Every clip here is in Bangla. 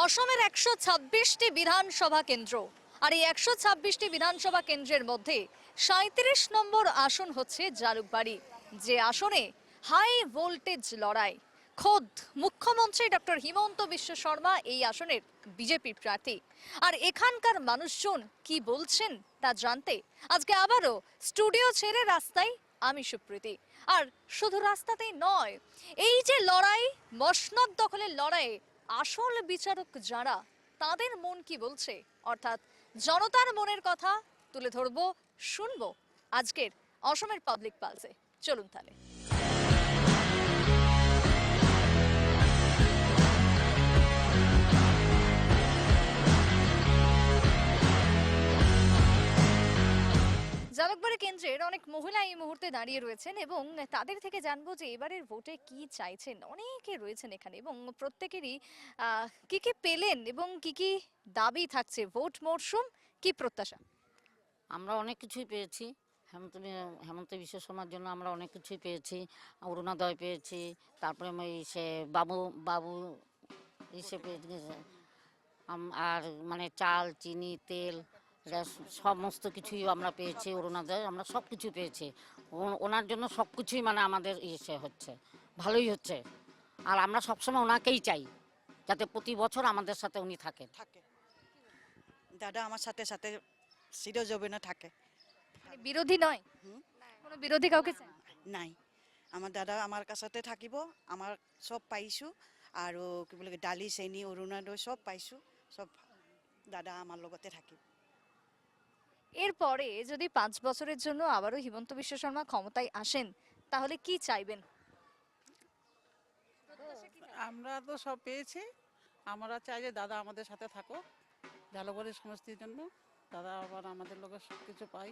অসমের ১২৬টি বিধানসভা কেন্দ্র, আর এই ১২৬টি বিধানসভা কেন্দ্রের মধ্যে ৩৭ নম্বর আসন হচ্ছে জালুকবাড়ি, যে আসনে হাই ভোল্টেজ লড়াই। খোদ মুখ্যমন্ত্রী ডক্টর হিমন্ত বিশ্ব শর্মা এই আসনের বিজেপির প্রার্থী। আর এখানকার মানুষজন কি বলছেন তা জানতে আজকে আবারও স্টুডিও ছেড়ে রাস্তায় আমি সুপ্রীতি। আর শুধু রাস্তাতেই নয়, এই যে লড়াই, মসনদ দখলের লড়াইয়ে আসল বিচারক যারা, তাদের মন কি বলছে, অর্থাৎ জনতার মনের কথা তুলে ধরবো, শুনবো আজকের অসমের পাবলিক পালসে। চলুন তাহলে। জালুকবাড়ি কেন্দ্রের অনেক মহিলা এই মুহূর্তে দাঁড়িয়ে রয়েছেন এবং তাদের থেকে জানবো যে এবারের ভোটে কি চাইছেন। অনেকে রয়েছেন এখানে এবং প্রত্যেকেরই কি কি পেলেন এবং কি কি দাবি থাকছে, ভোট মরশুম কি প্রত্যাশা। আমরা অনেক কিছুই পেয়েছি। হেমন্ত বিশ্ব শর্মার জন্য আমরা অনেক কিছুই পেয়েছি। অরুণোদয় পেয়েছি, তারপরে সে বাবু বাবু ইসে পেয়েছি। আর মানে চাল, চিনি, তেল, সমস্ত কিছুই আমরা পেয়েছি। অরুণোদয় আমরা সব কিছু পেয়েছি। ওনার জন্য সব কিছুই মানে আমাদের ইসে হচ্ছে, ভালোই হচ্ছে। আর আমরা সবসময় ওনাকেই চাই, যাতে প্রতি বছর আমাদের সাথে উনি থাকেন। দাদা আমার সাথে সাথে চিরজীবনে থাকে। মানে বিরোধী নয়, কোনো বিরোধী কাউকে চান? নাই, আমার দাদা আমার কাছতে থাকিব। আমার সব পাইছোঁ আৰু কি বুলি কয় দালি চেনি অৰুণোদয় সব পাইছোঁ। সব দাদা আমার লগতে থাকিব। এরপরে যদি 5 বছরের জন্য আবারও হিমন্ত বিশ্ব শর্মা ক্ষমতায় আসেন, তাহলে কি চাইবেন? আমরা তো সব পেয়েছি। আমরা চাই যে দাদা আমাদের সাথে থাকো, জালুকবাড়ির সমষ্টির জন্য। দাদা আবার আমাদের লোকের সব কিছু পাই।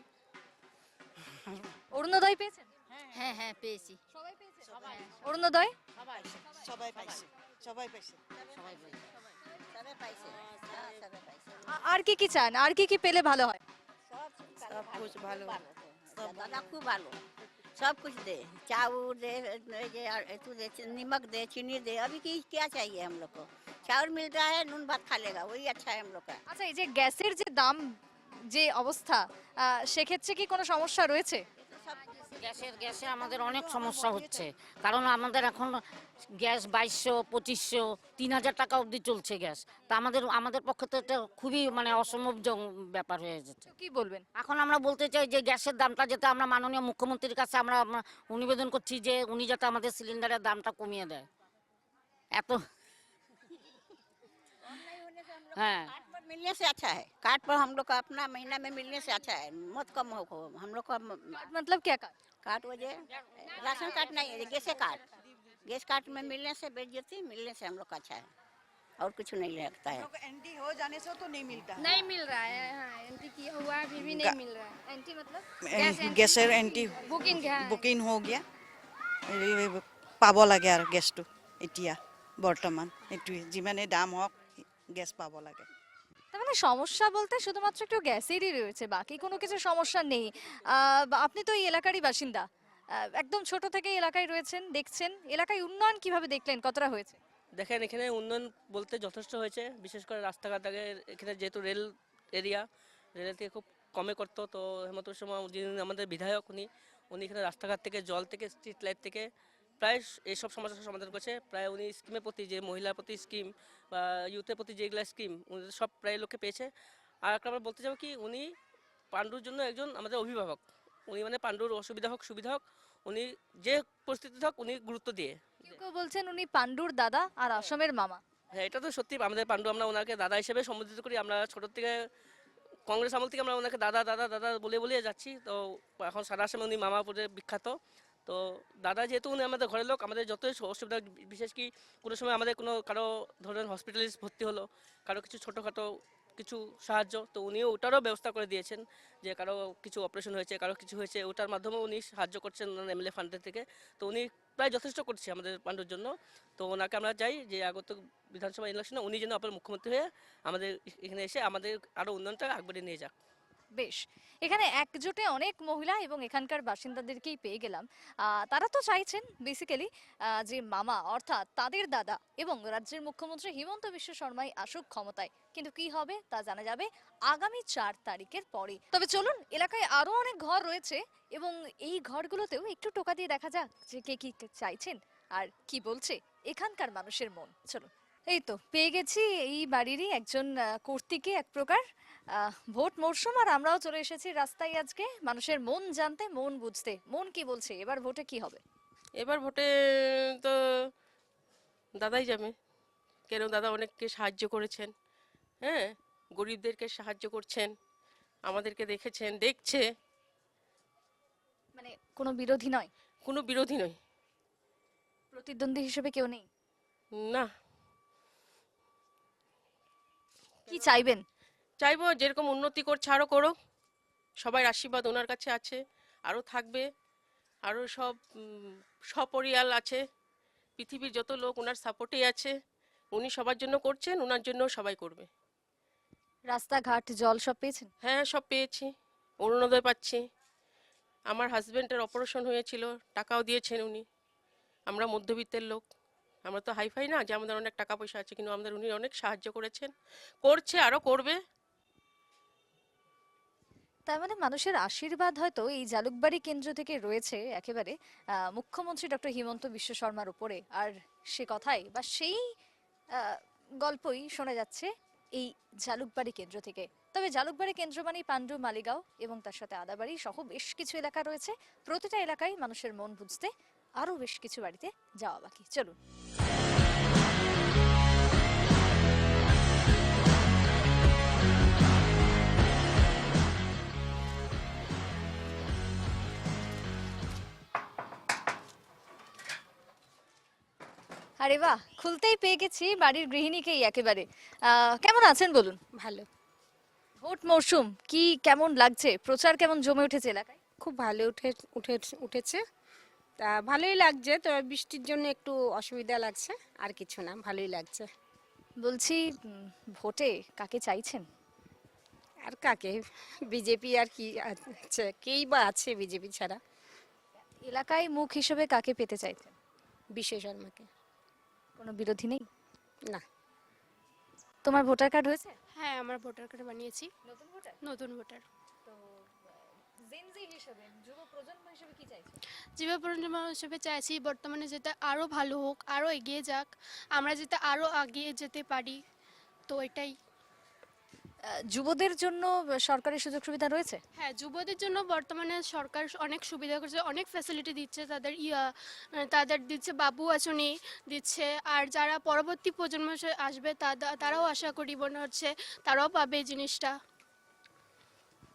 অরুণোদয় পেয়েছেন? হ্যাঁ হ্যাঁ পেয়েছি। সবাই পেয়েছেন অরুণোদয়? সবাই পাইছে, সবাই পাইছে। আর কি কি চান, আর কি কি পেলে ভালো হয়? সব কিছু ভালো। दादा खूब भालो सब कुछ दे, चावल दे, ये तू दे, नमक दे, चीनी दे। अभी की क्या चाहिए हम लोग को? चावल मिल रहा है, नून भात खा लेगा, वही अच्छा है हम लोग का। আচ্ছা, এই যে গ্যাসের যে দাম, যে অবস্থা, সেক্ষেত্রে কি কোনো সমস্যা রয়েছে? গ্যাসে আমাদের অনেক সমস্যা হচ্ছে, কারণ আমাদের এখন গ্যাস 2200, 2500, 3000 টাকা অবধি চলছে গ্যাস। তা আমাদের পক্ষে তো এটা খুবই মানে অসম্ভব ব্যাপার হয়ে যাচ্ছে। কি বলবেন? এখন আমরা বলতে চাই যে গ্যাসের দামটা যাতে আমরা মাননীয় মুখ্যমন্ত্রীর কাছে আমরা নিবেদন করছি যে উনি যাতে আমাদের সিলিন্ডারের দামটা কমিয়ে দেয়। এত হ্যাঁ, कार्ड पर मिलने से अच्छा है। कार्ड पर हम लोग का अपना महीना में मिलने से अच्छा है। मत कम हो हम लोग का मतलब क्या কাজ? कार्ड वजह राशन कार्ड नहीं है, गैस कार्ड। गैस कार्ड में मिलने से बेइज्जती, मिलने से हम लोग का अच्छा है और कुछ नहीं लगता है। एंटी हो जाने से तो नहीं मिलता है। नहीं मिल रहा है। हाँ, एंटी किया हुआ है, फिर भी नहीं मिल रहा है। এন্টি मतलब গেছের এন্টি बुकिंग है। বুকিং হৈ গিয়া, পাব লাগে আৰু গেছটো এতিয়া বৰ্তমান এইটোৱে, যিমানে দাম হওক গ্যাস পাব লাগে। তার মানে সমস্যা বলতে শুধুমাত্র একটু গ্যাসেরই রয়েছে, বাকি কোনো কিছু সমস্যা নেই। আপনি তো এই এলাকারই বাসিন্দা, একদম ছোট থেকে এলাকায় রয়েছেন, দেখছেন এলাকায় উন্নয়ন কিভাবে দেখলেন, কতটা হয়েছে? দেখেন, এখানে উন্নয়ন বলতে যথেষ্ট হয়েছে। বিশেষ করে রাস্তাঘাট আগে এখানে যেহেতু রেল এরিয়া, রেলের থেকে খুব কমে করতো। তো হেমন্ত বিশ্ব শর্মা যিনি আমাদের বিধায়ক, উনি এখানে রাস্তাঘাট থেকে, জল থেকে, স্ট্রিট লাইট থেকে প্রায় এইসব সমস্যার সমাধান করেছে। প্রায় উনি স্কিমের প্রতি, যে মহিলার প্রতি স্কিম বা ইউথের প্রতি যেগুলো স্কিম, উনি সব প্রায় লোককে পেয়েছে। আর একটা আমরা বলতে যাবো কি, উনি পাণ্ডুর জন্য একজন আমাদের অভিভাবক। উনি মানে পাণ্ডুর অসুবিধা হোক সুবিধা হোক, উনি যে পরিস্থিতি হোক উনি গুরুত্ব দিয়ে। কেউ কেউ বলছেন উনি পাণ্ডুর দাদা আর আসামের মামা। হ্যাঁ, এটা তো সত্যি। আমাদের পাণ্ডু, আমরা ওনাকে দাদা হিসেবে সম্বোধিত করি। আমরা ছোট থেকে, কংগ্রেস আমল থেকে আমরা ওনাকে দাদা দাদা দাদা বলে বলে যাচ্ছি। তো এখন সারা আসামে উনি মামা বলে বিখ্যাত। তো দাদা যেহেতু উনি আমাদের ঘরের লোক, আমাদের যতই অসুবিধা, বিশেষ কি কোনো সময় আমাদের কারো ধরেন হসপিটালে ভর্তি হলো, কারো কিছু ছোটোখাটো কিছু সাহায্য, তো উনিও ওটারও ব্যবস্থা করে দিয়েছেন। যে কারো কিছু অপারেশন হয়েছে, কারো কিছু হয়েছে, ওটার মাধ্যমেও উনি সাহায্য করছেন এমএলএ ফান্ডের থেকে। তো উনি প্রায় যথেষ্ট করছে আমাদের পাণ্ডুর জন্য। তো ওনাকে আমরা চাই যে আগত বিধানসভা ইলেকশনে উনি যেন আপনার মুখ্যমন্ত্রী হয়ে আমাদের এখানে এসে আমাদের আরও উন্নয়নটা আগে নিয়ে যাক। বেশ, এখানে একজোটে অনেক মহিলা এবং এখানকার বাসিন্দাদেরকেই পেয়ে গেলাম। তারা তো চাইছেন বেসিক্যালি যে মামা অর্থাৎ তাদের দাদা এবং রাজ্যের মুখ্যমন্ত্রী হিমন্ত বিশ্ব শর্মাই আসুক ক্ষমতায়, কিন্তু কি হবে তা জানা যাবে আগামী 4 তারিখের পরে। তবে চলুন, এলাকায় আরো অনেক ঘর রয়েছে এবং এই ঘরগুলোতেও একটু টোকা দিয়ে দেখা যাক যে কে কি চাইছেন আর কি বলছে এখানকার মানুষের মন। চলুন, এই তো পেয়ে গেছি এই বাড়িরই একজন কর্ত্রীকে এক প্রকার। ভোট মরশুম আর আমরাও চলে এসেছি রাস্তায় আজকে মানুষের মন জানতে, মন বুঝতে। মন কি বলছে, এবার ভোটে কি হবে? এবার ভোটে তো দাদাই যাবে, কেন দাদা অনেককে সাহায্য করেছেন। হ্যাঁ, গরিবদেরকে সাহায্য করছেন, আমাদেরকে দেখেছেন, দেখছে। মানে কোনো বিরোধী নয়, কোনো বিরোধী নয়। প্রতিদ্বন্দ্বী হিসেবে কেউ নেই? না, কি চাইবেন? চাইবো যেরকম উন্নতি করছে আরও করো। সবার আশীর্বাদ ওনার কাছে আছে, আরও থাকবে। আরও সব সপরিয়াল আছে, পৃথিবীর যত লোক ওনার সাপোর্টেই আছে। উনি সবার জন্য করছেন, ওনার জন্য সবাই করবে। রাস্তাঘাট জল সব পেয়েছেন? হ্যাঁ, সব পেয়েছি, অরুণোদয় পাচ্ছি। আমার হাজব্যান্ডের অপারেশন হয়েছিল, টাকাও দিয়েছেন উনি। আমরা মধ্যবিত্তের লোক, আমরা তো হাইফাই না যে আমাদের অনেক টাকা পয়সা আছে, কিন্তু আমাদের উনি অনেক সাহায্য করেছেন, করছে, আরও করবে। তার মানে মানুষের আশীর্বাদ হয়তো এই জালুকবাড়ি কেন্দ্র থেকে রয়েছে একেবারে মুখ্যমন্ত্রী ডক্টর হিমন্ত বিশ্ব শর্মার উপরে। আর সে কথাই বা সেই গল্পই শোনা যাচ্ছে এই জালুকবাড়ি কেন্দ্র থেকে। তবে জালুকবাড়ি কেন্দ্র মানেই পাণ্ডু, মালিগাঁও এবং তার সাথে আদাবাড়ি সহ বেশ কিছু এলাকা রয়েছে। প্রতিটা এলাকায় মানুষের মন বুঝতে আরো বেশ কিছু বাড়িতে যাওয়া বাকি। চলুন, আরে বাহ, খুলতেই পেয়ে গেছি বাড়ির গৃহিণীকেই একেবারে। কেমন আছেন বলুন? ভালো, ভোট মরশুম কি কেমন লাগছে? প্রচার কেমন জমে উঠেছে এলাকায়? খুব ভালো উঠেছে। তা ভালোই লাগছে, তবে বৃষ্টির জন্য একটু অসুবিধা লাগছে, আর কিছু না, ভালোই লাগছে। বলছি ভোটে কাকে চাইছেন? আর কাকে? বিজেপি আর কি আছে, কেই বা আছে বিজেপি ছাড়া? এলাকায় মুখ হিসেবে কাকে পেতে চাইছেন? বিশ্ব শর্মাকে। কোনো বিরোধী নেই? না। তোমার ভোটার কার্ড হয়েছে? হ্যাঁ, আমার ভোটার কার্ড বানিয়েছি। নতুন ভোটার? নতুন ভোটার। তো জেনজি হিসেবে, যুব প্রজন্ম হিসেবে কি চাইছেন? যুব প্রজন্ম হিসেবে চাইছি বর্তমানে যেটা আরও ভালো হোক, আরও এগিয়ে যাক, আমরা যাতে আরও এগিয়ে যেতে পারি, তো এটাই। যুবদের জন্য সরকারি সুযোগ সুবিধা রয়েছে? হ্যাঁ, যুবদের জন্য বর্তমানে সরকার অনেক সুবিধা করছে, অনেক ফ্যাসিলিটি দিচ্ছে। তাদের দিচ্ছে বাবু আঁচনি দিচ্ছে, আর যারা পরবর্তী প্রজন্ম আসবে তারাও আশা করি মনে হচ্ছে তারাও পাবে এই জিনিসটা।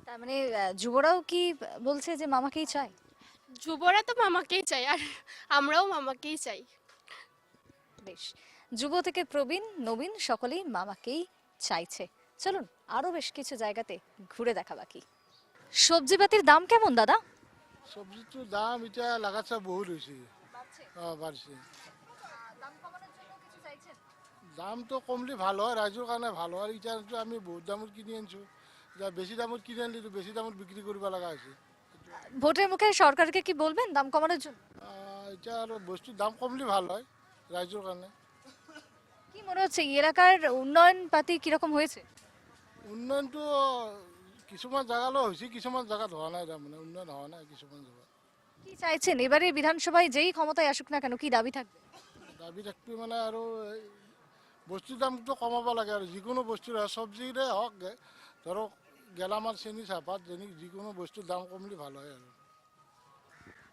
তার মানে যুবরাও কি বলছে যে মামাকেই চায়? যুবরা তো মামাকেই চাই, আর আমরাও মামাকেই চাই। বেশ, যুব থেকে প্রবীণ নবীন সকলেই মামাকেই চাইছে। চলুন, আরো বেশ কিছু জায়গাতে ঘুরে দেখা বাকি। সবজিপাতির দাম কেমন দাদা? সবজির তো দাম এটা লাগাচ্ছে বহুত হয়েছে, বাড়ছে। দাম তো কমলে ভালো হয়, রাইজের কারণে ভালো হয়। এটা তো আমি বহুত দামত কিনে আনছো, যা বেশি দামত কিনে আনলি তো বেশি দামত বিক্রি করব লাগা আছে। ভোটের মুখে সরকারকে কি বলবেন দাম কমানোর জন্য? এটা আর বস্তুর দাম কমলে ভালো হয় রাইজের কারণে। কি মনে হচ্ছে এই এলাকার উন্নয়ন পাতি কিরকম হয়েছে? উন্নয়ন তো কিছুমান জায়গালো হয়েছে, কিছুমান জায়গাত হওয়া নাই, তাৰমানে উন্নয়ন হওয়া নাই কিছুমান জায়গা। কি চাইছেন এবারে বিধানসভায় যেই ক্ষমতায় আসুক না কেন, কি দাবি থাকবে? দাবি থাকবে মানে আৰু বস্তুৰ দামটো কমাব লাগে, আৰু যিকোনো বস্তুৰ চব্জিৰে হওক, ধৰক গেলামাল, চেনি, চাহপাত, যিকোনো বস্তুৰ দাম কমলে ভালো হয় আৰু।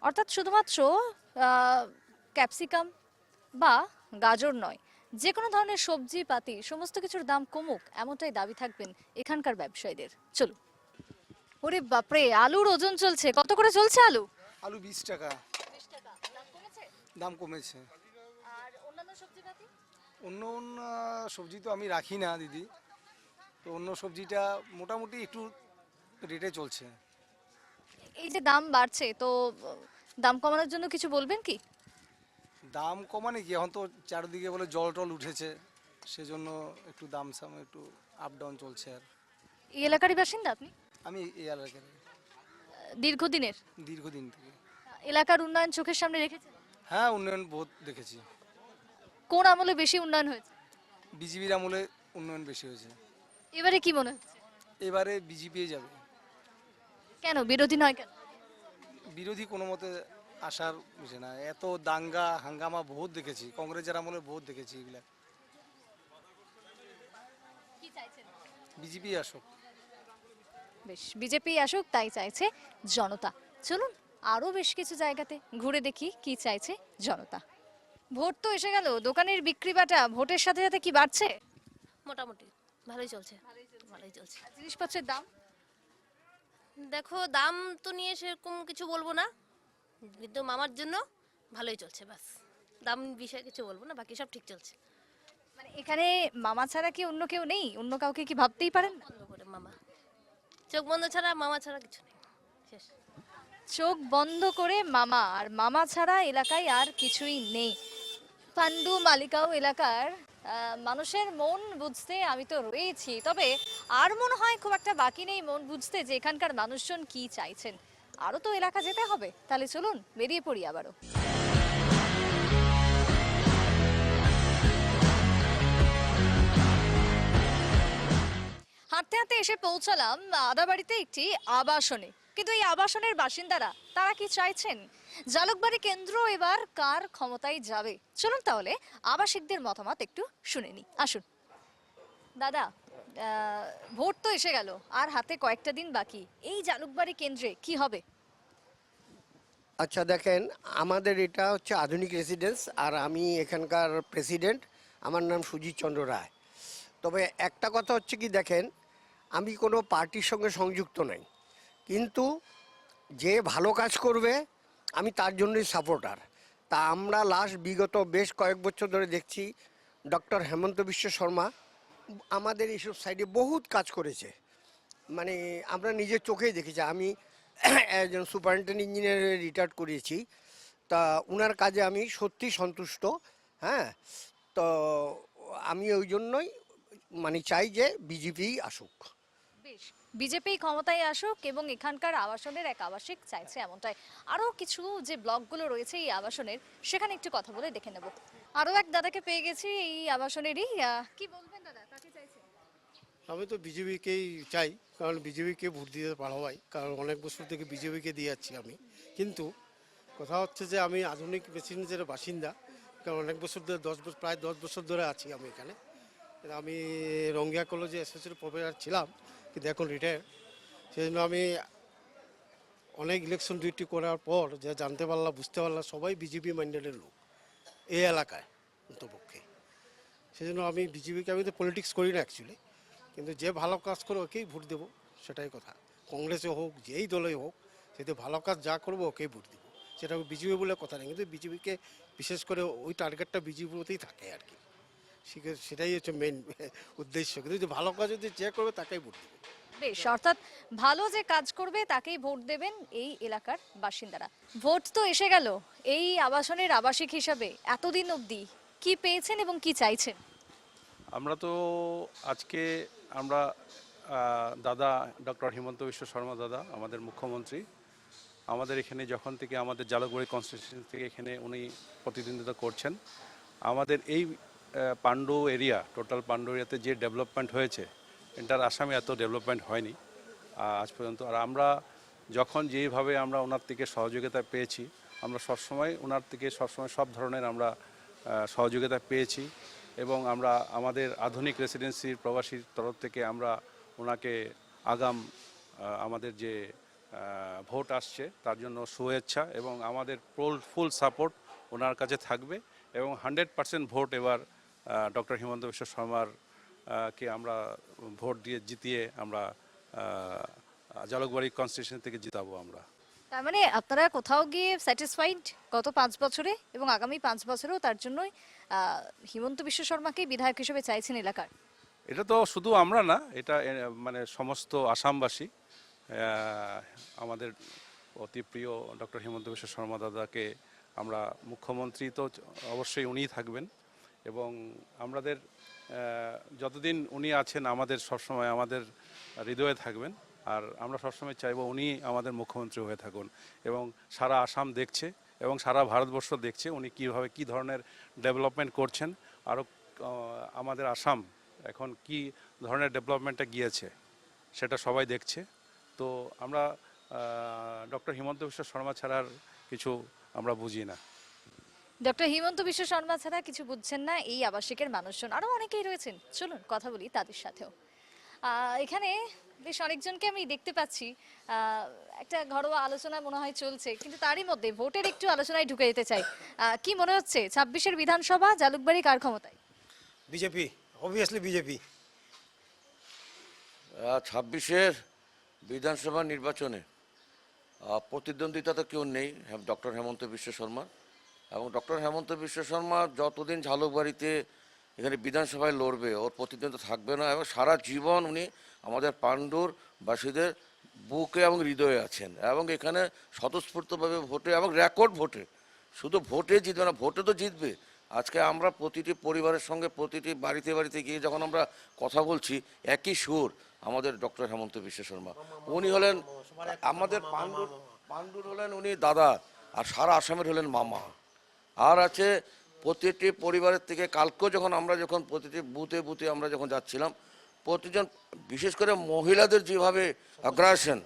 অর্থাৎ শুধুমাত্র ক্যাপসিকাম বা গাজর নয়, যে কোনো ধরনের সবজি পাতি সমস্ত কিছুর দাম কমুক, এমনটাই দাবি থাকবেন এখানকার ব্যবসায়ীদের। চলুন। ওরে বাপরে, আলুর ওজন চলছে, কত করে চলছে আলু? আলু 20 টাকা দাম কমেছে। আর অন্যান্য সবজিপাতি? অন্য অন্য সবজি তো আমি রাখি না দিদি, তো অন্য সবজিটা মোটামুটি একটু রেটে চলছে। এই যে দাম বাড়ছে, তো দাম কমানোর জন্য কিছু বলবেন কি? দাম কমানে কি, এখন তো চারিদিকে বলে জল টল উঠেছে, সেজন্য একটু দাম সাম একটু আপ ডাউন চলছে। আর এই এলাকারই বাসিন্দা আপনি? আমি এই এলাকার দীর্ঘদিনের দীর্ঘদিন থেকে। এলাকার উন্নয়ন চোখের সামনে রেখেছেন? হ্যাঁ, উন্নয়ন বহুত দেখেছি। কোন আমলে বেশি উন্নয়ন হয়েছে? বিজেপির আমলে উন্নয়ন বেশি হয়েছে। এবারে কি মনে হচ্ছে? এবারে বিজেপি যাবে। কেন বিরোধী নয় কেন? বিরোধী কোনো মতে আসার বুঝে না, এত দাঙ্গা হাঙ্গামা বহুত দেখেছি, কংগ্রেসের আমলে বহুত দেখেছি এগুলা। কি চাইছেন? বিজেপি আসুক। বেশ, বিজেপি আসুক তাই চাইছে জনতা। চলুন আরো বেশ কিছু জায়গাতে ঘুরে দেখি কি চাইছে জনতা। ভোট তো এসে গেল, দোকানের বিক্রি বাটা ভোটের সাথে সাথে কি বাড়ছে? মোটামুটি ভালোই চলছে, ভালোই চলছে। জিনিসপত্রের দাম? দেখো দাম তো নিয়ে সেরকম কিছু বলবো না, কিন্তু মামার জন্য ভালোই চলছে, বাস দাম বিষয়ে কিছু বলবো না, বাকি সব ঠিক চলছে। মানে এখানে মামা ছাড়া কি অন্য কেউ নেই? অন্য কাউকে কি ভাবতেই পারেন না? বন্ধ করে মামা, চোখ বন্ধ ছাড়া মামা ছাড়া কিছু নেই, শেষ। চোখ বন্ধ করে মামা, আর মামা ছাড়া এলাকায় আর কিছুই নেই। পান্ডু মালিকাও এলাকার মানুষের মন বুঝতে আমি তো রয়েছি, তবে আর মনে হয় খুব একটা বাকি নেই মন বুঝতে যে এখানকার মানুষজন কি চাইছেন। আরো তো এলাকা যেতে হবে, তাহলে চলুন বেরিয়ে পড়ি আবারও। হাঁটতে হাঁটতে এসে পৌঁছালাম আদাবাড়িতে একটি আবাসনে, কিন্তু এই আবাসনের বাসিন্দারা তারা কি চাইছেন? জালুকবাড়ি কেন্দ্র এবার কার ক্ষমতায় যাবে? চলুন তাহলে আবাসিকদের মতামত একটু শুনে নি। আসুন দাদা, ভোট তো এসে গেল, আর হাতে কয়েকটা দিন বাকি, এই জালুকবাড়ি কেন্দ্রে কি হবে? আচ্ছা দেখেন, আমাদের এটা হচ্ছে আধুনিক রেসিডেন্স, আর আমি এখানকার প্রেসিডেন্ট। আমার নাম সুজিত চন্দ্র রায়। তবে একটা কথা হচ্ছে কি, দেখেন আমি কোনো পার্টির সঙ্গে সংযুক্ত নই, কিন্তু যে ভালো কাজ করবে আমি তার জন্যই সাপোর্টার। তা আমরা বিগত বেশ কয়েক বছর ধরে দেখছি ডক্টর হেমন্ত বিশ্ব শর্মা আমাদের এইসব সাইডে বহুত কাজ করেছে, মানে আমরা নিজের চোখেই দেখেছি। আমি একজন সুপারিনটেন্ডেন্ট ইঞ্জিনিয়ার রিটায়ার্ড করিয়েছি, তা ওনার কাজে আমি সত্যি সন্তুষ্ট। হ্যাঁ, তো আমি ওই জন্যই মানে চাই যে বিজেপি আসুক। বেশ, বিজেপি ক্ষমতায় আসুক এবং এখানকার আবাসনের এক আবাসিক চাইছে এমনটাই। আরো কিছু যে ব্লকগুলো রয়েছে এই আবাসনের, সেখানে একটু কথা বলে দেখে নেব। আরো এক দাদাকে পেয়ে গেছি এই আবাসনেরই। কি বলবেন দাদা, কাকে চাইছেন? আমি তো বিজেপিকেই চাই, কারণ বিজেপিকে ভোট দিতে পারোই, কারণ অনেক বছর থেকে বিজেপিকে দিয়ে যাচ্ছি আমি। কিন্তু কথা হচ্ছে যে আমি আধুনিক রেসিডেন্সের বাসিন্দা, কারণ অনেক বছর ধরে প্রায় 10 বছর ধরে আছি আমি এখানে। আমি রঙ্গিয়া কলেজে অ্যাসোসিয়েট প্রফেসর ছিলাম, কিন্তু এখন রিটায়ার। সেই জন্য আমি অনেক ইলেকশন ডিউটি করার পর যে জানতে পারলাম, বুঝতে পারলাম সবাই বিজেপি মাইন্ডেডের লোক এই এলাকায় অন্তপক্ষে। সেই জন্য আমি বিজেপিকে, আমি তো পলিটিক্স করি না অ্যাকচুয়ালি, কিন্তু যে ভালো কাজ করে ওকেই ভোট দেবো, সেটাই কথা। কংগ্রেসে হোক, যেই দলে হোক, সেটা ভালো কাজ যা করবো ওকেই ভোট দেবো। সেটা বিজেপি বলে কথা নেই, কিন্তু বিজেপিকে বিশেষ করে ওই টার্গেটটা বিজেপিতেই থাকে আর কি। সেটাই হচ্ছে মেন উদ্দেশ্য, কিন্তু যে ভালো কাজ যদি যে করবে তাকেই ভোট দেবো। বেশ, অর্থাৎ ভালো যে কাজ করবে তাকেই ভোট দেবেন এই এলাকার বাসিন্দারা। ভোট তো এসে গেল, এই আবাসনের আবাসিক হিসাবে এতদিন অবধি কি পেয়েছেন এবং কি চাইছেন? আমরা তো আজকে আমরা দাদা ডক্টর হিমন্ত বিশ্ব শর্মা দাদা আমাদের মুখ্যমন্ত্রী, আমাদের এখানে যখন থেকে আমাদের জালুকবাড়ি কনস্টিটিউয়েন্সি থেকে এখানে উনি প্রতিদ্বন্দ্বিতা করছেন, আমাদের এই পাণ্ডু এরিয়া, টোটাল পাণ্ডু এরিয়াতে যে ডেভেলপমেন্ট হয়েছে, এন্টার আসামে এত ডেভেলপমেন্ট হয়নি আজ পর্যন্ত। আর আমরা যখন যেইভাবে আমরা ওনার থেকে সহযোগিতা পেয়েছি, আমরা সবসময় ওনার থেকে সবসময় সব ধরনের আমরা সহযোগিতা পেয়েছি, এবং আমরা আমাদের আধুনিক রেসিডেন্সির প্রবাসীর তরফ থেকে আমরা ওনাকে আগাম আমাদের যে ভোট আসছে তার জন্য শুভেচ্ছা এবং আমাদের ফুল সাপোর্ট ওনার কাছে থাকবে, এবং 100% ভোট এবার ডক্টর হিমন্ত বিশ্ব শর্মার কে আমরা ভোট দিয়ে জিতিয়ে আমরা জালুকবাড়ি কনস্টিটিউশন থেকে জিতাবো আমরা। তার মানে আপনারা কোথাও গিয়ে স্যাটিসফাইড গত 5 বছরে, এবং আগামী 5 বছরেও তার জন্যই হিমন্ত বিশ্ব শর্মাকে বিধায়ক হিসেবে চাইছেন এলাকার? এটা তো শুধু আমরা না, এটা মানে সমস্ত আসামবাসী আমাদের অতি প্রিয় ডক্টর হিমন্ত বিশ্ব শর্মা দাদাকে আমরা, মুখ্যমন্ত্রী তো অবশ্যই উনিই থাকবেন, এবং আমাদের যতদিন উনি আছেন আমাদের সবসময় আমাদের হৃদয়ে থাকবেন, আর আমরা সবসময় চাইবো উনি আমাদের মুখ্যমন্ত্রী হয়ে থাকুন এবং সারা আসাম দেখছে এবং সারা ভারতবর্ষ দেখছে উনি কীভাবে কী ধরনের ডেভেলপমেন্ট করছেন। আরও আমাদের আসাম এখন কি ধরনের ডেভেলপমেন্টে গিয়েছে সেটা সবাই দেখছে। তো আমরা ডক্টর হিমন্ত বিশ্ব শর্মা ছাড়া আর কিছু আমরা বুঝি না। ডক্টর হিমন্ত বিশ্ব শর্মা ছাড়া কিছু বুঝছেন না এই আবাসিকের মানুষজন, আরো অনেকেই রয়েছেন, চলুন কথা বলি তাদের সাথেও। এখানে বেশ অনেকজনকে আমি দেখতে পাচ্ছি, একটা ঘরোয়া আলোচনা মনে হয় চলছে, কিন্তু তারই মধ্যে ভোটের একটু আলোচনায় ঢুকে যেতে চাই। কি মনে হচ্ছে 26-এর বিধানসভা জালুকবাড়ি কার ক্ষমতায়? BJP, obviously BJP. 26-এর বিধানসভা নির্বাচনে প্রতিদ্বন্দ্বিতা তো কেউ নেই ডক্টর হেমন্ত বিশ্ব শর্মা, এবং ডক্টর হেমন্ত বিশ্ব শর্মা যতদিন ঝালুকবাড়িতে এখানে বিধানসভায় লড়বে ওর প্রতিদ্বন্দ্বিতা থাকবে না, এবং সারা জীবন উনি আমাদের পাণ্ডুর বাসীদের বুকে এবং হৃদয়ে আছেন, এবং এখানে স্বতঃস্ফূর্তভাবে ভোটে এবং রেকর্ড ভোটে, শুধু ভোটে জিতবে না, ভোটে তো জিতবে। আজকে আমরা প্রতিটি পরিবারের সঙ্গে প্রতিটি বাড়িতে বাড়িতে গিয়ে যখন আমরা কথা বলছি একই সুর, আমাদের ডক্টর হেমন্ত বিশ্ব শর্মা উনি হলেন আমাদের পাণ্ডুর হলেন উনি দাদা, আর সারা আসামের হলেন মামা। আর আছে প্রতিটি পরিবারের থেকে কালকেও যখন প্রতিটি বুথে বুথে আমরা যখন যাচ্ছিলাম, প্রতিজন বিশেষ করে মহিলাদের যেভাবে আগ্রাসন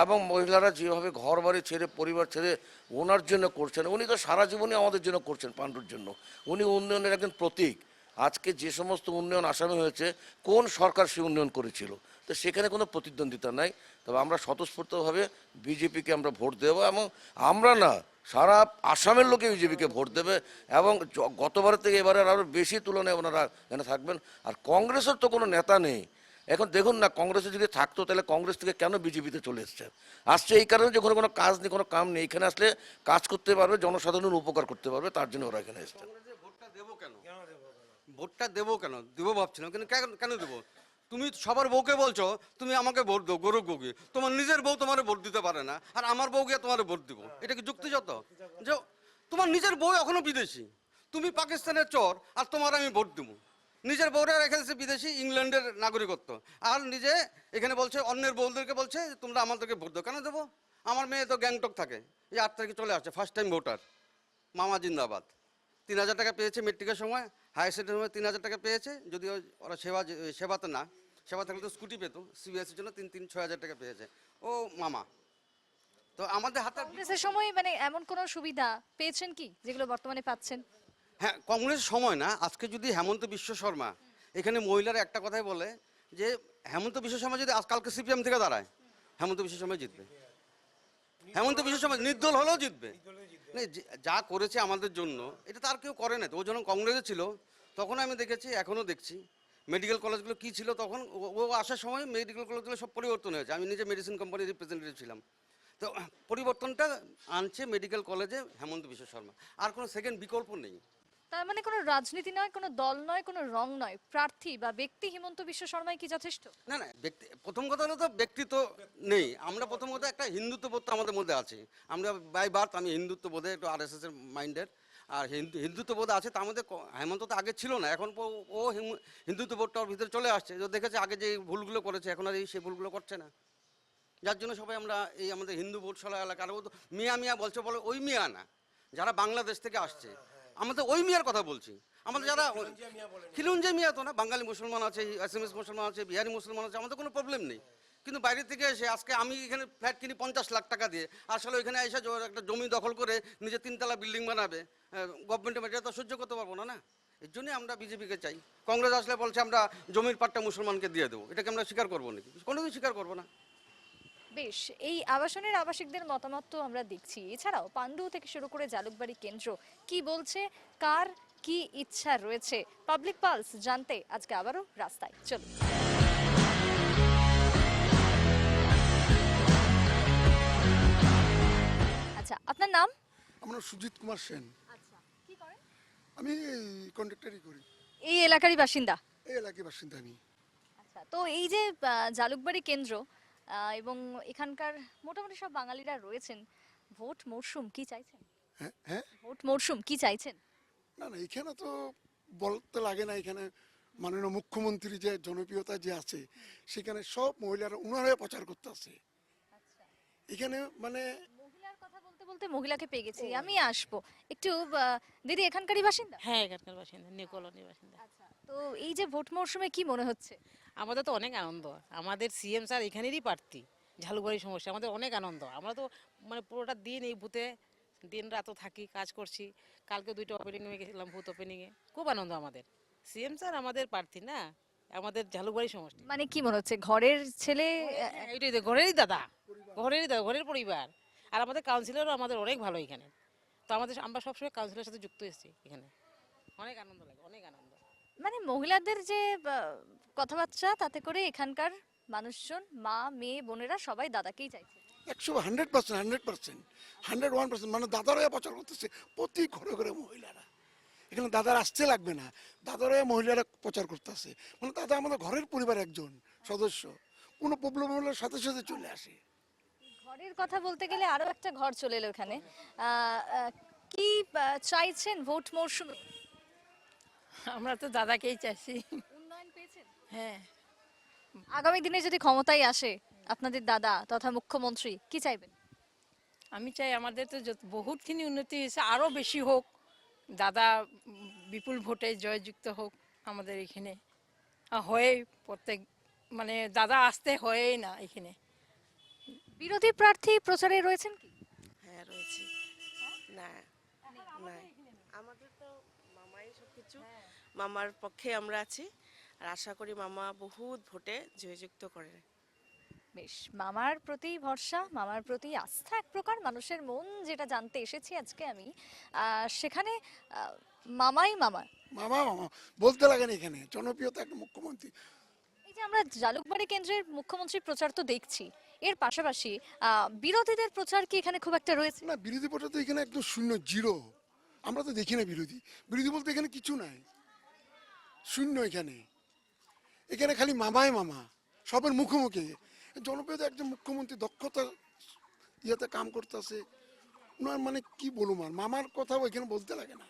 এবং মহিলারা যেভাবে ঘর বাড়ি ছেড়ে পরিবার ছেড়ে ওনার জন্য করছেন, উনি তো সারা জীবনই আমাদের জন্য করছেন পাণ্ডুর জন্য, উনি উন্নয়নের একজন প্রতীক। আজকে যে সমস্ত উন্নয়ন আসামে হয়েছে কোন সরকার সে উন্নয়ন করেছিল, তো সেখানে কোনো প্রতিদ্বন্দ্বিতা নাই। তবে আমরা স্বতঃস্ফূর্তভাবে বিজেপিকে আমরা ভোট দেবো, এবং আমরা না সারা আসামের লোকে বিজেপিকে ভোট দেবে, এবং গতবারের থেকে এবারে আরও বেশি তুলনায় ওনারা এখানে থাকবেন। আর কংগ্রেসের তো কোনো নেতা নেই এখন, দেখুন না কংগ্রেসে যদি থাকতো তাহলে কংগ্রেস থেকে কেন বিজেপিতে চলে আসছে এই কারণে যে কোনো কাজ নেই, কোনো কাম নেই, এখানে আসলে কাজ করতে পারবে, জনসাধারণের উপকার করতে পারবে, তার জন্য ওরা এখানে এসছে। ভোটটা দেবো কেন দেবো ভাবছিলাম, কিন্তু কেন দেবো? তুমি সবার বউকে বলছো তুমি আমাকে ভোট দাও, গরু বউকে, তোমার নিজের বউ তোমার ভোট দিতে পারে না, আর আমার বউকে তোমার ভোট দিব, এটা কি যুক্তিযত? যে তোমার নিজের বউ এখনো বিদেশি, তুমি পাকিস্তানের চর, আর তোমার আমি ভোট দেবো। নিজের বউরা রেখে দিচ্ছে বিদেশি, ইংল্যান্ডের নাগরিকত্ব, আর নিজে এখানে বলছে অন্যের বউদেরকে বলছে তোমরা আমাদেরকে ভোট দাও। কেন দেবো? আমার মেয়ে তো গ্যাংটক থাকে, এই 8 তারিখে চলে আসছে, ফার্স্ট টাইম ভোটার, মামা জিন্দাবাদ। 3000 টাকা পেয়েছে মেট্রিকের সময়, হায়ার সেকেন্ডারির সময় 3000 টাকা পেয়েছে, যদিও ওরা সেবাতে না, সেবা থাকলে তো স্কুটি পেতো, সিবিএসির জন্য 6,000 টাকা পেয়েছে ও মামা। তো আমাদের হাতে কংগ্রেসের সময় মানে এমন কোনো সুবিধা পেয়েছেন কি যেগুলো বর্তমানে পাচ্ছেন? হ্যাঁ, কংগ্রেসের সময় না, আজকে যদি হেমন্ত বিশ্ব শর্মা, এখানে মহিলারা একটা কথাই বলে যে হেমন্ত বিশ্ব শর্মা যদি আজকালকে সিপিএম থেকে দাঁড়ায়, হেমন্ত বিশ্ব শর্মা জিতবে। হেমন্ত বিশ্ব শর্মা নির্দল হলেও জিতবে। যা করেছে আমাদের জন্য এটা তার কেউ করে না। তো ও যখন কংগ্রেসে ছিল তখন আমি দেখেছি, এখনও দেখছি মেডিকেল কলেজগুলো কি ছিল তখন, ও আসার সময় মেডিকেল কলেজগুলো সব পরিবর্তন হয়েছে। আমি নিজে মেডিসিন কোম্পানির রিপ্রেজেন্টেটিভ ছিলাম, তো পরিবর্তনটা আনছে মেডিকেল কলেজে হেমন্ত বিশ্ব শর্মা, আর কোনো সেকেন্ড বিকল্প নেই। তার মানে কোনো রাজনীতি নয়, কোনো দল নয়, কোনো রং নয়, প্রার্থী বা ব্যক্তি হিমন্ত বিশ্ব শর্মাই কি যথেষ্ট? না না, ব্যক্তি প্রথম কথা হলো তো ব্যক্তি তো নেই। আমরা প্রথম কথা একটা হিন্দুত্ববোধ তো আমাদের মধ্যে আছে, আমরা বাই বার্থ আমি হিন্দুত্ববোধে একটু RSS এর মাইন্ডের, আর হিন্দুত্ববোধ আছে, তার মধ্যে হেমন্ত তো আগে ছিল না, এখন ও হিন্দুত্ববোধটা ওর ভিতরে চলে আসছে। যে দেখেছে আগে যে ভুলগুলো করেছে এখন আর সেই ভুলগুলো করছে না, যার জন্য সবাই আমরা এই আমাদের হিন্দু ভোটশালা এলাকা, আর ও তো মিয়া বলছে, বলে ওই মিয়া না, যারা বাংলাদেশ থেকে আসছে আমাদের ওই মিয়ার কথা বলছি। আমাদের যারা খিলুঞ্জে মিয়া তো না, বাঙালি মুসলমান আছে, SMS মুসলমান আছে, বিহারি মুসলমান আছে, আমাদের কোনো প্রবলেম নেই। কিন্তু বাইরে থেকে এসে আজকে আমি এখানে ফ্ল্যাট কিনি 50 লাখ টাকা দিয়ে, আসলে ওইখানে এসে একটা জমি দখল করে নিজে 3 তলা বিল্ডিং বানাবে, গভর্নমেন্টের এটা তো সহ্য করতে পারবো না। এর জন্যই আমরা বিজেপিকে চাই। কংগ্রেস আসলে বলছে আমরা জমির পাট্টা মুসলমানকে দিয়ে দেবো, এটাকে আমরা স্বীকার করবো নাকি? কোনোদিন স্বীকার করবো না। বেশ, এই আবাসনের আবাসিকদের মতামত তো আমরা দেখছি, এছাড়াও পাণ্ডু থেকে শুরু করে জালুকবাড়ি কেন্দ্র কি বলছে, কার কি ইচ্ছা রয়েছে, পাবলিক পালস জানতে আজকে আবারও রাস্তায় চলুন। আচ্ছা, আপনার নাম? আমার সুজিত কুমার সেন। আচ্ছা, কি করেন? আমি কন্ডাক্টরি করি। এই এলাকারই বাসিন্দা? এই এলাকার বাসিন্দা আমি। আচ্ছা, তো এই যে জালুকবাড়ি কেন্দ্র এবং এখানকার মোটামুটি সব বাঙালিরা রয়েছেন, ভোট মরশুম কি চাইছেন? হ্যাঁ, ভোট মরশুম কি চাইছেন? না না, এখানে তো বলতে লাগে না, এখানে মাননীয় মুখ্যমন্ত্রী যে জনপ্রিয়তা যে আছে সেখানে সব মহিলারা উনারাই প্রচার করতে আছে এখানে মানে মহিলার কথা বলতে বলতে মহিলাকে পেয়ে গেছি, আমি আসবো একটু। দিদি এখানকারই বাসিন্দা? হ্যাঁ, এখানকার বাসিন্দা, নিউ কলোনির বাসিন্দা। তো এই যে ভোট মরশুমে কি মনে হচ্ছে? আমাদের তো অনেক আনন্দ, আমাদের সিএম স্যার এখানেরই প্রার্থী, ঝালুবাড়ি সমস্যা, আমাদের অনেক আনন্দ। আমরা তো মানে পুরোটা দিন এই বুথে দিন রাতও থাকি, কাজ করছি। কালকে 2টা ওপেনিংয়ে গেছিলাম, বুথ ওপেনিংয়ে, খুব আনন্দ আমাদের। সিএম স্যার আমাদের প্রার্থী না, আমাদের ঝালুবাড়ি সমষ্টি। মানে কি মনে হচ্ছে ঘরের ছেলে? এইটাই তো, ঘরেরই দাদা, ঘরের পরিবার। আর আমাদের কাউন্সিলরও আমাদের অনেক ভালো এখানে। তো আমরা সবসময় কাউন্সিলরের সাথে যুক্ত এসেছি এখানে, অনেক আনন্দ লাগে, অনেক আনন্দ। মানে মহিলাদের যে কথাবার্তা, তাতে করে এখানকার মানুষজন, মা মেয়ে বোনেরা সবাই দাদাকেই চাইছে। 100% 101% মানে দাদারাই প্রচার করতেছে প্রতি ঘরে ঘরে মহিলারা। এখানে দাদার আসতে লাগবে না, দাদারাই মহিলারা প্রচার করতেছে। মানে দাদা আমাদের ঘরের পরিবার একজন সদস্য, কোনো প্রবলেম হলে সাথে সাথে চলে আসে। ঘরের কথা বলতে গেলে আরো একটা ঘর চলে এলো এখানে। কি চাইছেন ভোট মরশুমে? আমরা তো দাদাকেই চাইছি। উন্নয়ন পেয়েছেন? হ্যাঁ, আগামী দিনে যদি ক্ষমতায় আসে আপনাদের দাদা তথা মুখ্যমন্ত্রী, কি চাইবেন? আমি চাই আমাদের তো বহুতখিনি উন্নতি হয়েছে, আরও বেশি হোক। দাদা বিপুল ভোটে জয়যুক্ত হোক আমাদের এখানে। হয়ে প্রত্যেক মানে দাদা আসতে হয়েই না এখানে। বিরোধী প্রার্থী প্রচারে রয়েছেন কি? হ্যাঁ, রয়েছে। না না, আমাদের তো মামাই সবকিছু, মামার পক্ষে আমরা আছি। আর আশা করি মামা বহুত ভোটে জয়যুক্ত করে। বেশ, মামার প্রতি ভরসা, মামার প্রতি আস্থা, এক প্রকার মানুষের মন, যেটা জানতে এসেছি আজকে আমি। সেখানে মামাই মামা মামা মামা বলতে লাগে না, এখানে জনপ্রিয়তা একটা মুখ্যমন্ত্রী। এই যে আমরা জালুকবাড়ি কেন্দ্রের মুখ্যমন্ত্রীর প্রচার তো দেখছি, এর পাশাপাশি বিরোধীদের প্রচার কি এখানে খুব একটা রয়েছে? না, বিরোধী প্রচার তো এখানে একদম শূন্য, জিরো। আমরা তো দেখি না বিরোধী বলতে এখানে কিছু নাই, শূন্য। এখানে খালি মামাই মামা, সবের মুখোমুখি। জনপ্রিয়তা একজন মুখ্যমন্ত্রী দক্ষতা ইয়েতে কাম করতেছে ওনার, মানে কি বলুম, আর মামার কথাও এখানে বলতে লাগে না।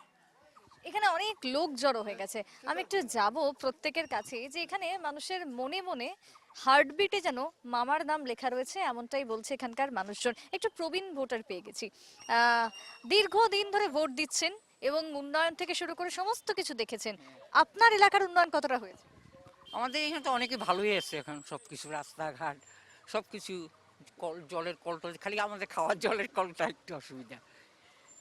এখানে অনেক লোক জড়ো হয়ে গেছে, আমি একটু যাব প্রত্যেকের কাছে, যে এখানে মানুষের মনে মনে হার্টবিটে যেন মামার নাম লেখা রয়েছে, এমনটাই বলছে এখানকার মানুষজন। একটু প্রবীণ ভোটার পেয়ে গেছি, দীর্ঘদিন ধরে ভোট দিচ্ছেন এবং উন্নয়ন থেকে শুরু করে সমস্ত কিছু দেখেছেন। আপনার এলাকার উন্নয়ন কতটা হয়েছে? আমাদের এখানে তো অনেকে ভালোই আছে এখন, সব কিছু রাস্তাঘাট সব কিছু, জলের কলটা, খালি আমাদের খাওয়ার জলের কলটা একটু অসুবিধা।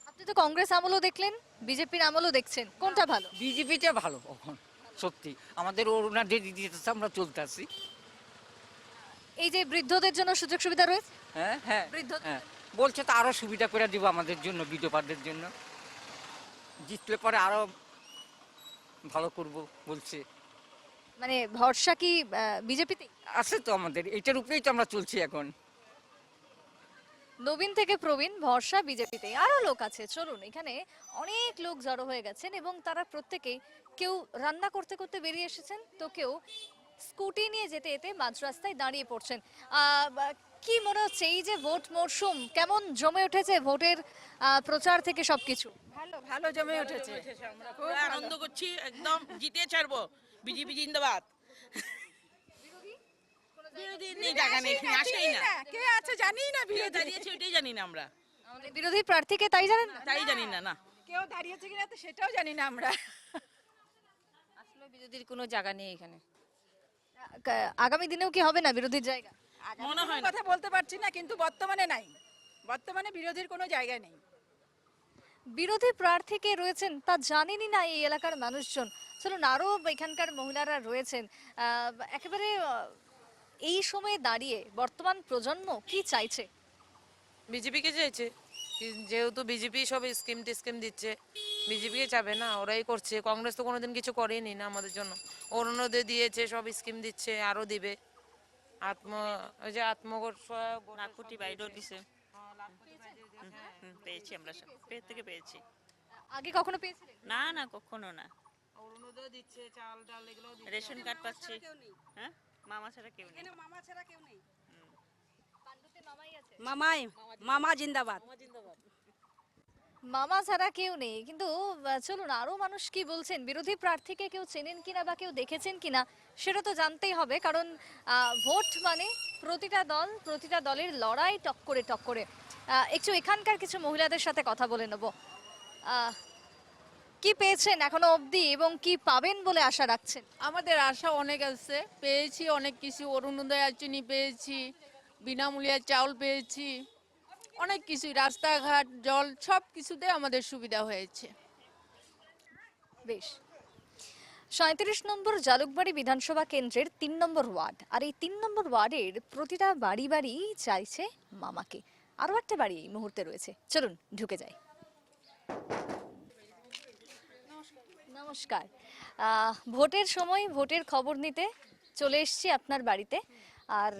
আপনি তো কংগ্রেস আমলও দেখলেন, বিজেপির আমলও দেখছেন, কোনটা ভালো? বিজেপিটা ভালো এখন, সত্যি আমাদের অরুণা দিদিতে আমরা চলতে আসি। এই যে বৃদ্ধদের জন্য সুযোগ সুবিধা রয়েছে, হ্যাঁ হ্যাঁ হ্যাঁ, বলছে তো আরো সুবিধা করে দিব আমাদের জন্য, বিধবাদের জন্য, জিতলে পরে আরো ভালো করব বলছে। মানে ভরসা কি বিজেপিতে আছে তো আমাদের, এটার উপরেই তো আমরা চলছি এখন। নবীন থেকে প্রবীণ, ভরসা বিজেপিতে। আরো লোক আছে, চলুন। এখানে অনেক লোক জড়ো হয়ে গেছেন এবং তারা প্রত্যেকেই, কেউ রান্না করতে করতে বেরিয়ে এসেছেন, তো কেউ স্কুটি নিয়ে যেতে যেতে মাঝ রাস্তায় দাঁড়িয়ে পড়ছেন। কি মনে হচ্ছে এই যে ভোট মরশুম কেমন জমে উঠেছে, ভোটের প্রচার থেকে সবকিছু? ভালো ভালো জমে উঠেছে, আমরা খুব আনন্দ করছি, একদম জিতে ছাড়বো। বিজেপি জিন্দাবাদ। বিরোধী নেই, জায়গা নেই, আসেই না। কে আছে জানি না, বিরোধী দাঁড়িয়েছে ওইটাই জানি না আমরা। আমাদের বিরোধী প্রার্থীকে তাই জানেন না? তাই জানি না। না, কেউ দাঁড়িয়েছে কিনা তো সেটাও জানি না আমরা। আসলে বিরোধীর কোনো জায়গা নেই এখানে। আগামী দিনেও কি হবে না বিরোধীর জায়গা? মনে হয় না। কথা বলতে পারছি না, কিন্তু বর্তমানে নাই, বর্তমানে বিরোধীর কোনো জায়গা নেই। বিরোধী প্রার্থী কে রয়েছেন তা জানেনই না এই এলাকার মানুষজন। চলুন, আরো এখানকার মহিলারা রয়েছেন। একেবারে এই সময়ে দাঁড়িয়ে বর্তমান প্রজন্ম কি চাইছে? বিজেপিকে চাইছে, যেহেতু বিজেপি সব স্কিম টিস্কিম দিচ্ছে, বিজেপিকে চাবে না, ওরাই করছে। কংগ্রেস তো কোনোদিন কিছু করেনি না আমাদের জন্য, অরুণোদয় দিয়েছে, সব স্কিম দিচ্ছে, আরো দিবে। ওই যে লাখপতি বাইরেও দিছে, পেয়েছি আমরা, সব থেকে পেয়েছি। আগে কখনো পেয়েছিলেন? না না, কখনো না। অরুণোদয় দিচ্ছে, চাল ডাল এগুলো দিচ্ছে। রেশন কার্ড পাচ্ছি। হ্যাঁ, মামা ছাড়া কেউ নেই। মামা ছাড়া কেউ নেই। পাণ্ডুতে মামাই আছে। মামাই, মামা জিন্দাবাদ। মামা ছাড়া কেউ নেই, কিন্তু চলুন আরো মানুষ কি বলছেন, বিরোধী প্রার্থীকে কেউ চেনেন কিনা বা কেউ দেখেছেন কিনা সেটা তো জানতেই হবে, কারণ ভোট মানে প্রতিটা দলের লড়াই টক্করে। একটু এখানকার কিছু মহিলাদের সাথে কথা বলে নেব। কি পেয়েছেন এখনো অবধি এবং কি পাবেন বলে আশা রাখছেন? আমাদের আশা অনেক আছে, পেয়েছি অনেক কিছু, অরুণোদয় চিনি পেয়েছি, বিনামূল্যে চাউল পেয়েছি, অনেক কিছু, রাস্তাঘাট জল সব কিছুতে আমাদের সুবিধা হয়েছে। বেশ। ৩৭ নম্বর জালুকবাড়ি বিধানসভা কেন্দ্রের ৩ নম্বর ওয়ার্ড, আর এই ৩ নম্বর ওয়ার্ডের প্রতিটা বাড়ি বাড়ি চাইছে মামাকে। আরো একটা বাড়ি এই মুহূর্তে রয়েছে, চলুন ঢুকে যাই। নমস্কার। ভোটের সময় ভোটের খবর নিতে চলে এসেছি আপনার বাড়িতে, আর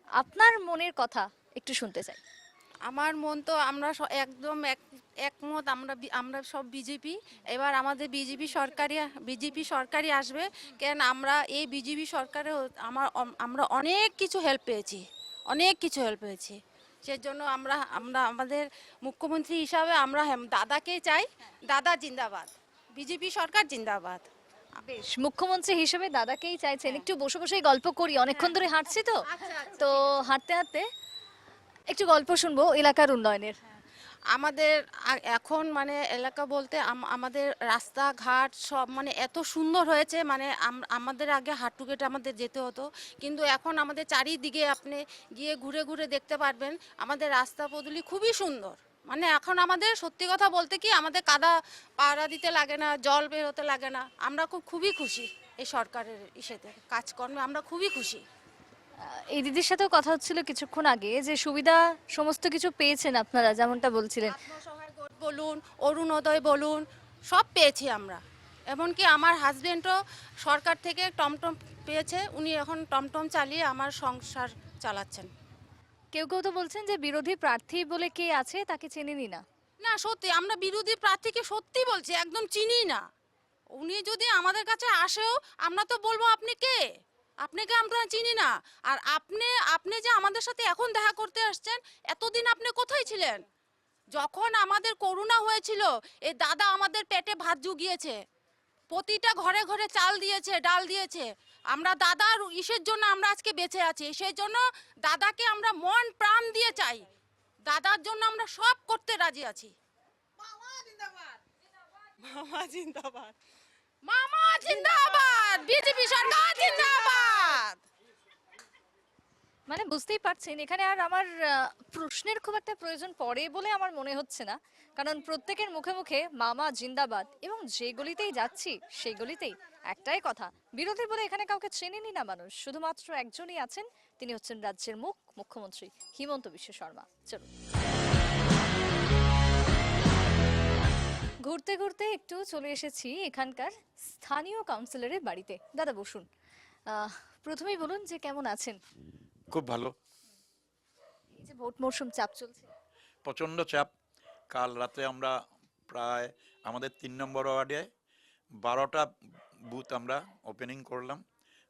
আপনার মনের কথা একটু শুনতে চাই। আমার মন তো আমরা একদম একমত, আমরা সব বিজেপি। এবার আমাদের বিজেপি সরকারই আসবে, কেন আমরা এই বিজেপি সরকারে আমরা অনেক কিছু হেল্প পেয়েছি, সেজন্য আমরা আমাদের মুখ্যমন্ত্রী হিসাবে আমরা দাদাকেই চাই। দাদা জিন্দাবাদ, বিজেপি সরকার জিন্দাবাদ। বেশ, মুখ্যমন্ত্রী হিসেবে দাদাকেই চাইছেন। একটু বসে বসেই গল্প করি, অনেকক্ষণ ধরে হাঁটছি তো, তো হাঁটতে হাঁটতে একটু গল্প শুনবো এলাকার উন্নয়নের। আমাদের এখন মানে এলাকা বলতে আমাদের রাস্তাঘাট সব মানে এত সুন্দর হয়েছে, মানে আমাদের আগে হাঁটু কেটে আমাদের যেতে হতো, কিন্তু এখন আমাদের চারিদিকে আপনি গিয়ে ঘুরে ঘুরে দেখতে পারবেন আমাদের রাস্তা পদূলি খুবই সুন্দর। মানে এখন আমাদের সত্যি কথা বলতে কি আমাদের কাদা পাড়া দিতে লাগে না, জল বের হতে লাগে না। আমরা খুবই খুশি এই সরকারের ইসেতে কাজকর্মে, আমরা খুবই খুশি। এই দিদির সাথেও কথা হচ্ছিল কিছুক্ষণ আগে, যে সুবিধা সমস্ত কিছু পেয়েছেন আপনারা, যেমনটা বলছিলেন। আত্মসহায়ক গোট বলুন, অরুণোদয় বলুন, সব পেয়েছি আমরা। এমনকি আমার হাজবেন্ডও সরকার থেকে টমটম পেয়েছে, উনি এখন টমটম চালিয়ে আমার সংসার চালাচ্ছেন। কেউ কেউ তো বলছেন যে বিরোধী প্রার্থী বলে কে আছে তাকে চেনেনি না। না সত্যি, আমরা বিরোধী প্রার্থীকে সত্যি বলছি একদম চিনি না। উনি যদি আমাদের কাছে আসেও আমরা তো বলবো আপনি কে, আপনাকে আমরা চিনি না। আর আপনি যে আমাদের সাথে এখন দেখা করতে আসছেন, এতদিন আপনি কোথায় ছিলেন? যখন আমাদের করোনা হয়েছিল, এই দাদা আমাদের পেটে ভাত জুগিয়েছে, প্রতিটা ঘরে ঘরে চাল দিয়েছে, ডাল দিয়েছে। আমরা দাদার ইসের জন্য আমরা আজকে বেঁচে আছি, সেই জন্য দাদাকে আমরা মন প্রাণ দিয়ে চাই। দাদার জন্য আমরা সব করতে রাজি আছি। মামা জিন্দাবাদ, মামা জিন্দাবাদ, বিজেপি সরকার জিন্দাবাদ। মানে বুঝতেই পারছেন, এখানে আর আমার প্রশ্নের খুব একটা প্রয়োজন পড়ে বলে আমার মনে হচ্ছে না, কারণ প্রত্যেকের মুখে মুখে মামা জিন্দাবাদ, এবং যে গলিতেই যাচ্ছি সেই গলিতেই একটাই কথা, বিরোধী বলে এখানে কাউকে চেনেনি না মানুষ। শুধুমাত্র একজনই আছেন, তিনি হচ্ছেন রাজ্যের মুখ্যমন্ত্রী হিমন্ত বিশ্ব শর্মা। চলুন ঘুরতে ঘুরতে একটু চলে এসেছি এখানকার স্থানীয় কাউন্সিলরের বাড়িতে। দাদা বসুন। প্রথমেই বলুন যে কেমন আছেন? খুব ভালো। এই যে ভোট মরশুম, চাপ চলছে? প্রচণ্ড চাপ। কাল রাতে আমরা প্রায় আমাদের ৩ নম্বর ওয়ার্ডে 12টা বুথ আমরা ওপেনিং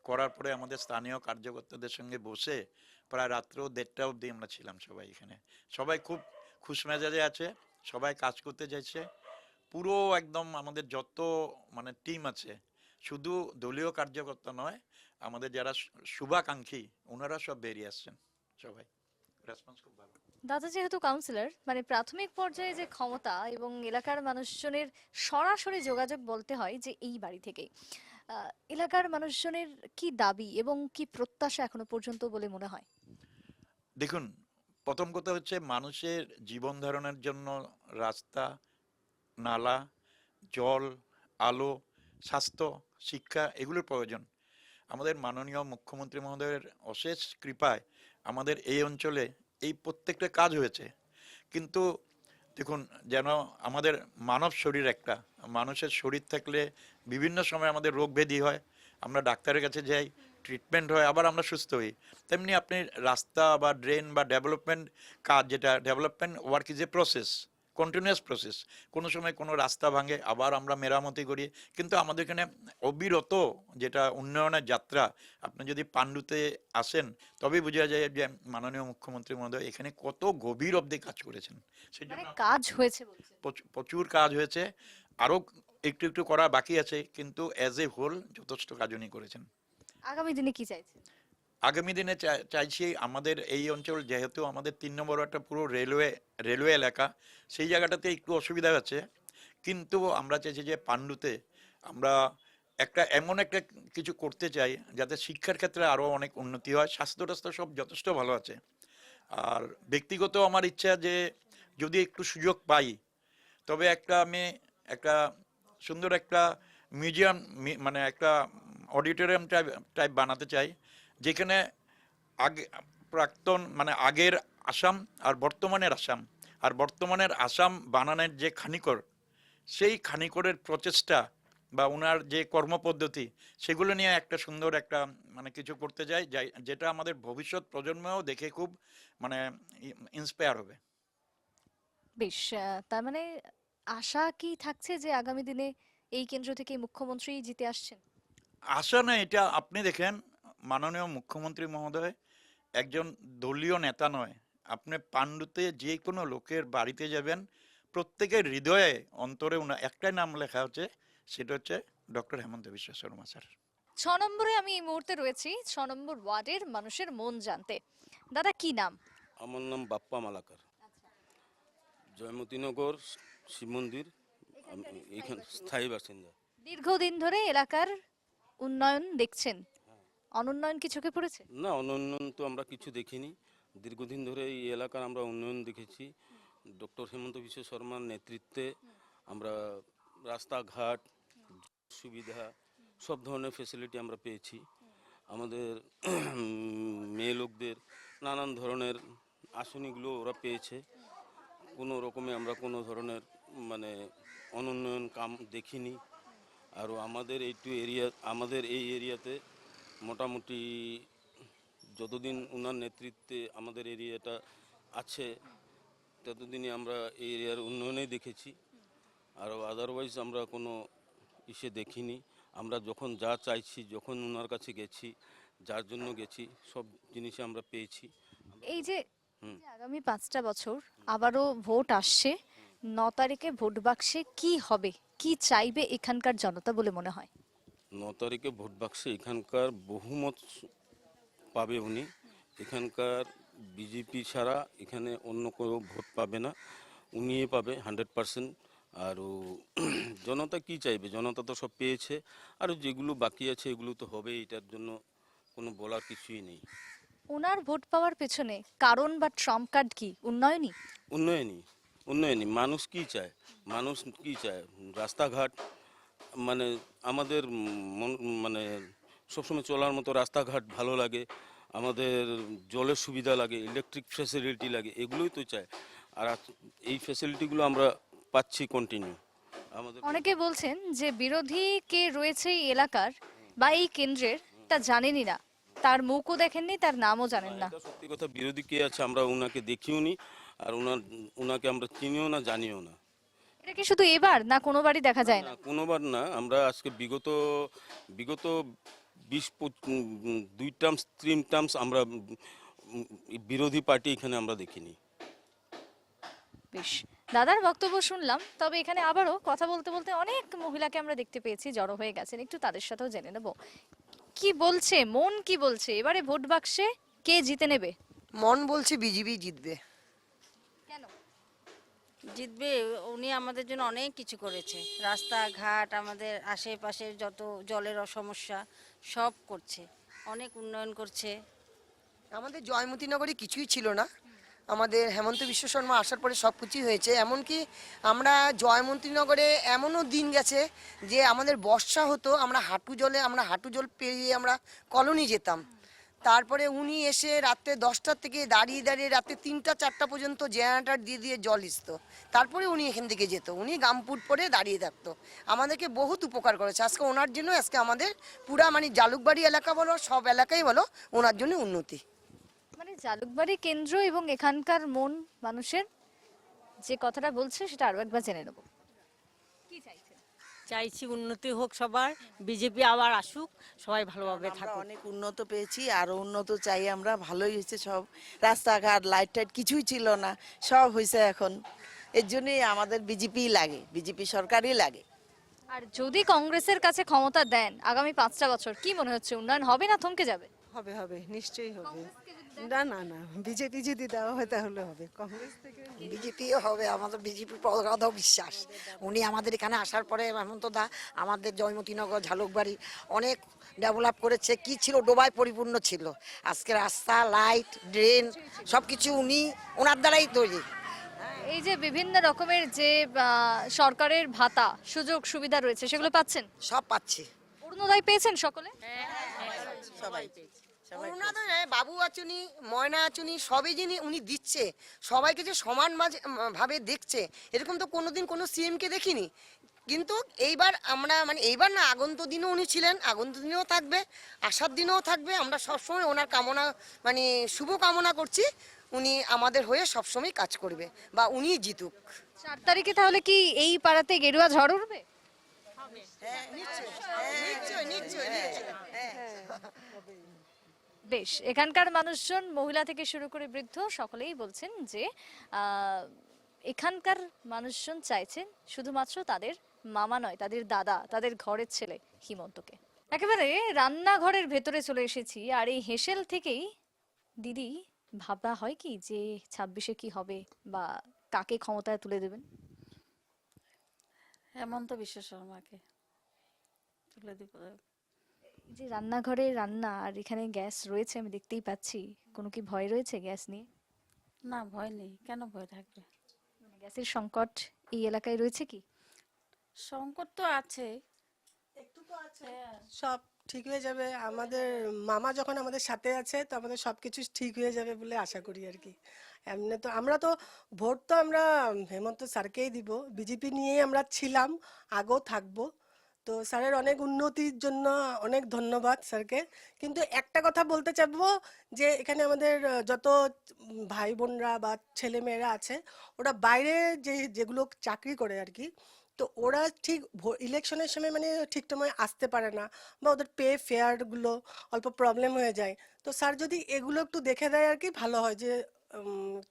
করার পরে আমাদের স্থানীয় কার্যকর্তাদের সঙ্গে বসে প্রায় রাত্রেও 1:30টা অবধি আমরা ছিলাম সবাই এখানে। সবাই খুব খুশ মেজাজে আছে, সবাই কাজ করতে চাইছে। পুরো একদম আমাদের যত মানে টিম আছে, শুধু দলীয় কার্যকর্তা নয়, আমাদের যারা শুভাকাঙ্ক্ষী ওনারা সব বেরিয়ে আসছেন, সবাই রেসপন্স খুব ভালো। দাদা যেহেতু কাউন্সিলর, মানে প্রাথমিক পর্যায়ে যে ক্ষমতা এবং এলাকার মানুষজনের সরাসরি যোগাযোগ বলতে হয় যে এই বাড়ি থেকেই, এলাকার মানুষজনের কি দাবি এবং কি প্রত্যাশা এখনো পর্যন্ত বলে মনে হয়? দেখুন, প্রথম কথা হচ্ছে মানুষের জীবন ধারণের জন্য রাস্তা, নালা, জল, আলো, স্বাস্থ্য, শিক্ষা এগুলোর প্রয়োজন। আমাদের মাননীয় মুখ্যমন্ত্রী মহোদয়ের অশেষ কৃপায় আমাদের এই অঞ্চলে এই প্রত্যেকটা কাজ হয়েছে। কিন্তু দেখুন, যেন আমাদের মানব শরীর একটা, মানুষের শরীর থাকলে বিভিন্ন সময় আমাদের রোগ ব্যাধি হয়, আমরা ডাক্তারের কাছে যাই, ট্রিটমেন্ট হয়, আবার আমরা সুস্থ হই। তেমনি আপনি রাস্তা বা ড্রেন বা ডেভেলপমেন্ট কাজ, যেটা development work is a process, continuous process. কোনো সময় কোনো রাস্তা ভাঙে, আবার আমরা মেরামতি করি, কিন্তু আমাদের এখানে অবিরত যেটা উন্নয়নের যাত্রা। আপনি যদি পাণ্ডুতে আসেন তবেই বোঝা যায় যে মাননীয় মুখ্যমন্ত্রী মহোদয় এখানে কত গভীর অবধি কাজ করেছেন। সেই মানে জন্য কাজ হয়েছে বলছে। প্রচুর কাজ হয়েছে, আরও একটু একটু করা বাকি আছে, কিন্তু অ্যাজ এ হোল যথেষ্ট কাজ উনি করেছেন। আগামী দিনে কি চাইছেন? আগামী দিনে চাইছি আমাদের এই অঞ্চল, যেহেতু আমাদের 3 নম্বর একটা পুরো রেলওয়ে এলাকা, সেই জায়গাটাতে একটু অসুবিধা আছে, কিন্তু আমরা চাইছি যে পাণ্ডুতে আমরা এমন একটা কিছু করতে চাই যাতে শিক্ষার ক্ষেত্রে আরও অনেক উন্নতি হয়। স্বাস্থ্য টাস্থ্য সব যথেষ্ট ভালো আছে। আর ব্যক্তিগত আমার ইচ্ছা যে যদি একটু সুযোগ পাই, তবে আমি একটা সুন্দর একটা মিউজিয়াম, মানে একটা অডিটোরিয়াম টাইপ বানাতে চাই, যেখানে আগে প্রাক্তন মানে আগের আসাম আর বর্তমানের আসাম বানানোর যে খানিকর, সেই খানিকরের প্রচেষ্টা বা ওনার যে কর্মপদ্ধতি, সেগুলো নিয়ে একটা সুন্দর একটা মানে কিছু করতে চাই, যেটা আমাদের ভবিষ্যৎ প্রজন্মও দেখে খুব মানে ইন্সপায়ার হবে। বেশ, তার মানে আশা কি থাকছে যে আগামী দিনে এই কেন্দ্র থেকে মুখ্যমন্ত্রী জিতে আসছেন? আশা না, এটা আপনি দেখেন মাননীয় মুখ্যমন্ত্রী মহোদয় একজন দলীয় নেতা নয়। আপনি পাণ্ডুতে যে কোনো লোকের বাড়িতে যাবেন, প্রত্যেকের হৃদয়ে অন্তরে একটাই নাম লেখা হচ্ছে, সেটা হচ্ছে ডক্টর হেমন্ত বিশ্ব শর্মা স্যার। 6 নম্বরে আমি এই মুহূর্তে রয়েছি 6 নম্বর ওয়ার্ডের মানুষের মন জানতে। দাদা কি নাম? আমার নাম বাপ্পা মালাকার, জয়মতীনগর শিব মন্দির, এখানে স্থায়ী বাসিন্দা। দীর্ঘদিন ধরে এলাকার উন্নয়ন দেখছেন, অনুন্নয়ন কি চোখে পড়েছে? না, উন্নয়ন তো আমরা কিছু দেখিনি। দীর্ঘদিন ধরে এই এলাকার আমরা উন্নয়ন দেখেছি ডক্টর হেমন্ত বিশ্ব শর্মার নেতৃত্বে। আমরা রাস্তাঘাট, সুবিধা, সব ধরনের ফেসিলিটি আমরা পেয়েছি। আমাদের মেয়ে লোকদের নানান ধরনের আসনিগুলো ওরা পেয়েছে। কোনো রকমে আমরা কোনো ধরনের মানে অনুন্নয়ন কাম দেখিনি। আর আমাদের আমাদের এই এরিয়াতে মোটামুটি যতদিন ওনার নেতৃত্বে আমাদের এরিয়াটা আছে, ততদিনই আমরা এই এরিয়ার উন্নয়নেই দেখেছি। আর আদারওয়াইজ আমরা কোনো ইসে দেখিনি। আমরা যখন যা চাইছি, যখন ওনার কাছে গেছি, যার জন্য গেছি, সব জিনিসই আমরা পেয়েছি। এই যে আগামী 5টা বছর আবারও ভোট আসছে, 9 তারিখে ভোট বাক্সে কি হবে, কি চাইবে এখানকার জনতা বলে মনে হয়? 9 তারিখে ভোট বাক্সে এখানকার বহুমত পাবে উনি। এখানকার বিজেপি ছাড়া এখানে অন্য কোনো ভোট পাবে না, উনিই পাবে 100%। আর জনতা কি চাইবে, জনতা তো সব পেয়েছে, আর যেগুলো বাকি আছে এগুলো তো হবে, এটার জন্য কোনো বলার কিছুই নেই। ওনার ভোট পাওয়ার পেছনে কারণ বা ট্রাম্প কার্ড কি? উন্নয়নই। উন্নয়নই মানুষ কি চায়, মানুষ কি চায়? রাস্তাঘাট, মানে আমাদের মানে সবসময় চলার মতো রাস্তাঘাট ভালো লাগে, আমাদের জলের সুবিধা লাগে, ইলেকট্রিক ফ্যাসিলিটি লাগে, এগুলোই তো চায়। আর এই ফ্যাসিলিটিগুলো আমরা পাচ্ছি কন্টিনিউ। আমাদের অনেকে বলছেন যে বিরোধী কে রয়েছে এই এলাকার বা এই কেন্দ্রের তা জানেনই না, তার মুখও দেখেননি, তার নামও জানেন না। এটা সত্যি কথা, বিরোধী কে আছে আমরা ওনাকে দেখিও নি, আর ওনাকে আমরা চিনিও না, জানিও না। এটা কি শুধু এবার, না কোনোবারই দেখা যায় না? কোনোবার না, আমরা আজকে বিগত 2 টার্মস 3 টার্মস আমরা বিরোধী পার্টি এখানে আমরা দেখিনি। বেশ, দাদার বক্তব্য শুনলাম, তবে এখানে আবারও কথা বলতে বলতে অনেক মহিলাকে আমরা দেখতে পেয়েছি জড়ো হয়ে গেছেন, একটু তাদের সাথেও জেনে নেব কি বলছে, মন কি বলছে, এবারে ভোট বাক্সে কে জিতে নেবে? মন বলছে বিজেপি জিতবে। কেন জিতবে? উনি আমাদের জন্য অনেক কিছু করেছে, রাস্তাঘাট, আমাদের আশেপাশের যত জলের সমস্যা সব করছে, অনেক উন্নয়ন করছে। আমাদের জয়মতীনগরে কিছুই ছিল না, আমাদের হেমন্ত বিশ্ব শর্মা আসার পরে সব কিছুই হয়েছে। এমনকি আমরা জয়মতীনগরে এমনও দিন গেছে যে আমাদের বর্ষা হতো, আমরা হাঁটু জল পেরিয়ে আমরা কলোনি যেতাম। তারপরে উনি এসে রাত্রে 10টার থেকে দাঁড়িয়ে দাঁড়িয়ে রাত্রে 3টা 4টা পর্যন্ত জেনারেটর দিয়ে দিয়ে জল ইসতো, তারপরে উনি এখান থেকে যেত, উনি গামপুট পরে দাঁড়িয়ে থাকতো, আমাদেরকে বহুত উপকার করেছে। আজকে ওনার জন্য আজকে আমাদের পুরা মানে জালুকবাড়ি এলাকা বলো, সব এলাকাই বলো, ওনার জন্য উন্নতি। মানে জালুকবাড়ি কেন্দ্র এবং এখানকার মন মানুষের যে কথাটা বলছে সেটা আরো একবার জেনে নেব। কি চাইছেন? চাইছি উন্নতি হোক সবার, বিজেপি আবার আসুক, সবাই ভালোভাবে আমরা থাকুক। অনেক উন্নত পেয়েছি, আরো উন্নত চাই আমরা। ভালোই হয়েছে সব, রাস্তাঘাট লাইট টাইট কিছুই ছিল না, সব হয়েছে এখন। এর জন্যই আমাদের বিজেপি লাগে, বিজেপি সরকারই লাগে। আর যদি কংগ্রেসের কাছে ক্ষমতা দেন আগামী 5টা বছর, কি মনে হচ্ছে উন্নয়ন হবে না থমকে যাবে? হবে হবে, নিশ্চয়ই হবে। না না না, বিজেপি যদি দেওয়া হয় তাহলে হবে, কংগ্রেস থেকে বিজেপিও হবে, আমাদের বিজেপি প্রগাঢ় বিশ্বাস। উনি আমাদের এখানে আসার পরে হেমন্ত দা আমাদের জয়মতীনগর ঝালুকবাড়ি অনেক ডেভেলপ করেছে। কি ছিল, ডোবায় পরিপূর্ণ ছিল, আজকে রাস্তা, লাইট, ড্রেন সব কিছু ওনার দ্বারাই তৈরি। এই যে বিভিন্ন রকমের যে সরকারের ভাতা সুযোগ সুবিধা রয়েছে সেগুলো পাচ্ছেন? সব পাচ্ছি। অরুণোদয় পেয়েছেন সকলে? সবাই অরুণোদয়, বাবু আচুনি, ময়না আচুনি, সবই যিনি উনি দিচ্ছে, সবাইকে যে সমান ভাবে দেখছে, এরকম তো কোনোদিন কোনো সিএমকে দেখিনি। কিন্তু এইবার আমরা এইবার না, আগন্ত দিনও উনি ছিলেন, আগন্ত দিনেও থাকবে, আসার দিনেও থাকবে। আমরা সবসময় ওনার কামনা শুভ কামনা করছি, উনি আমাদের হয়ে সবসময় কাজ করবে বা উনি জিতুক। 4 তারিখে তাহলে কি এই পাড়াতে গেরুয়া ঝড় উঠবে? বেশ, এখানকার মানুষজন মহিলা থেকে শুরু করে বৃদ্ধ সকলেই বলছেন যে এখানকার মানুষজন চাইছেন শুধুমাত্র তাদের মামা নয়, তাদের দাদা, তাদের ঘরের ছেলে হিমন্তকে। একেবারে রান্নাঘরের ভেতরে চলে এসেছি, আর এই হেসেল থেকেই দিদি ভাবা হয় কি যে 26-এ কি হবে বা কাকে ক্ষমতায় তুলে দেবেন? হেমন্ত বিশ্ব শর্মাকে তুলে দিব। যে রান্নাঘরে রান্না, আর এখানে গ্যাস রয়েছে আমি দেখতেই পাচ্ছি, কোনো কি ভয় রয়েছে গ্যাস নিয়ে? না, ভয় নেই, কেন ভয় থাকবে? গ্যাসের সংকট এই এলাকায় রয়েছে কি? সংকট তো আছে, একটু তো আছে, সব ঠিক হয়ে যাবে। আমাদের মামা যখন আমাদের সাথে আছে, তো আমাদের সবকিছু ঠিক হয়ে যাবে বলে আশা করি আর কি। এমনি তো আমরা তো ভোট তো আমরা হেমন্ত স্যারকেই দিব, বিজেপি নিয়েই আমরা ছিলাম, আগেও থাকবো। তো স্যারের অনেক উন্নতির জন্য অনেক ধন্যবাদ স্যারকে। কিন্তু একটা কথা বলতে চাইবো যে এখানে আমাদের যত ভাই বোনরা বা ছেলে মেয়েরা আছে, ওরা বাইরে যেগুলো চাকরি করে আর কি, তো ওরা ঠিক ইলেকশনের সময় ঠিক সময় আসতে পারে না, বা ওদের ফেয়ারগুলো অল্প প্রবলেম হয়ে যায়। তো স্যার যদি এগুলো একটু দেখে দেয় আর কি, ভালো হয়। যে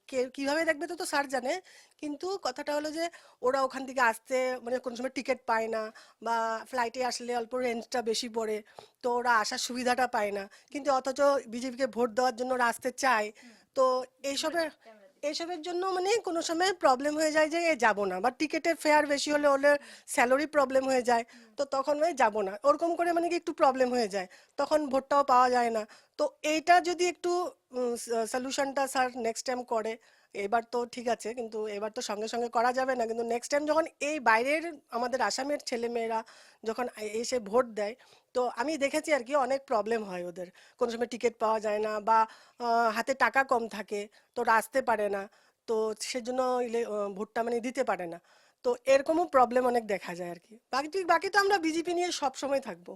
কে কীভাবে দেখবে তো স্যার জানে, কিন্তু কথাটা হলো যে ওরা ওখান থেকে আসতে কোনো সময় টিকিট পায় না, বা ফ্লাইটে আসলে অল্প রেঞ্জটা বেশি পড়ে, তো ওরা আসার সুবিধাটা পায় না। কিন্তু অথচ বিজেপিকে ভোট দেওয়ার জন্য ওরা আসতে চায়। তো এইসবের জন্য কোনো সময় প্রবলেম হয়ে যায় যে যাব না, বা টিকিটের ফেয়ার বেশি হলে ওদের স্যালারি প্রবলেম হয়ে যায়, তো তখন যাব না, ওরকম করে কি একটু প্রবলেম হয়ে যায়, তখন ভোটটাও পাওয়া যায় না। তো এইটা যদি একটু সলিউশনটা স্যার নেক্সট টাইম করে, এবার তো ঠিক আছে, কিন্তু এবার তো সঙ্গে সঙ্গে করা যাবে না, কিন্তু নেক্সট টাইম যখন এই বাইরের আমাদের আসামের ছেলেমেয়েরা যখন এসে ভোট দেয়, তো আমি দেখেছি আর কি অনেক প্রবলেম হয় ওদের। কোনো সময় টিকিট পাওয়া যায় না, বা হাতে টাকা কম থাকে, তো ওরা আসতে পারে না, তো সেজন্য ভোটটা দিতে পারে না। তো এরকমও প্রবলেম অনেক দেখা যায় আর কি। বাকি তো আমরা বিজেপি নিয়ে সব সময় থাকবো।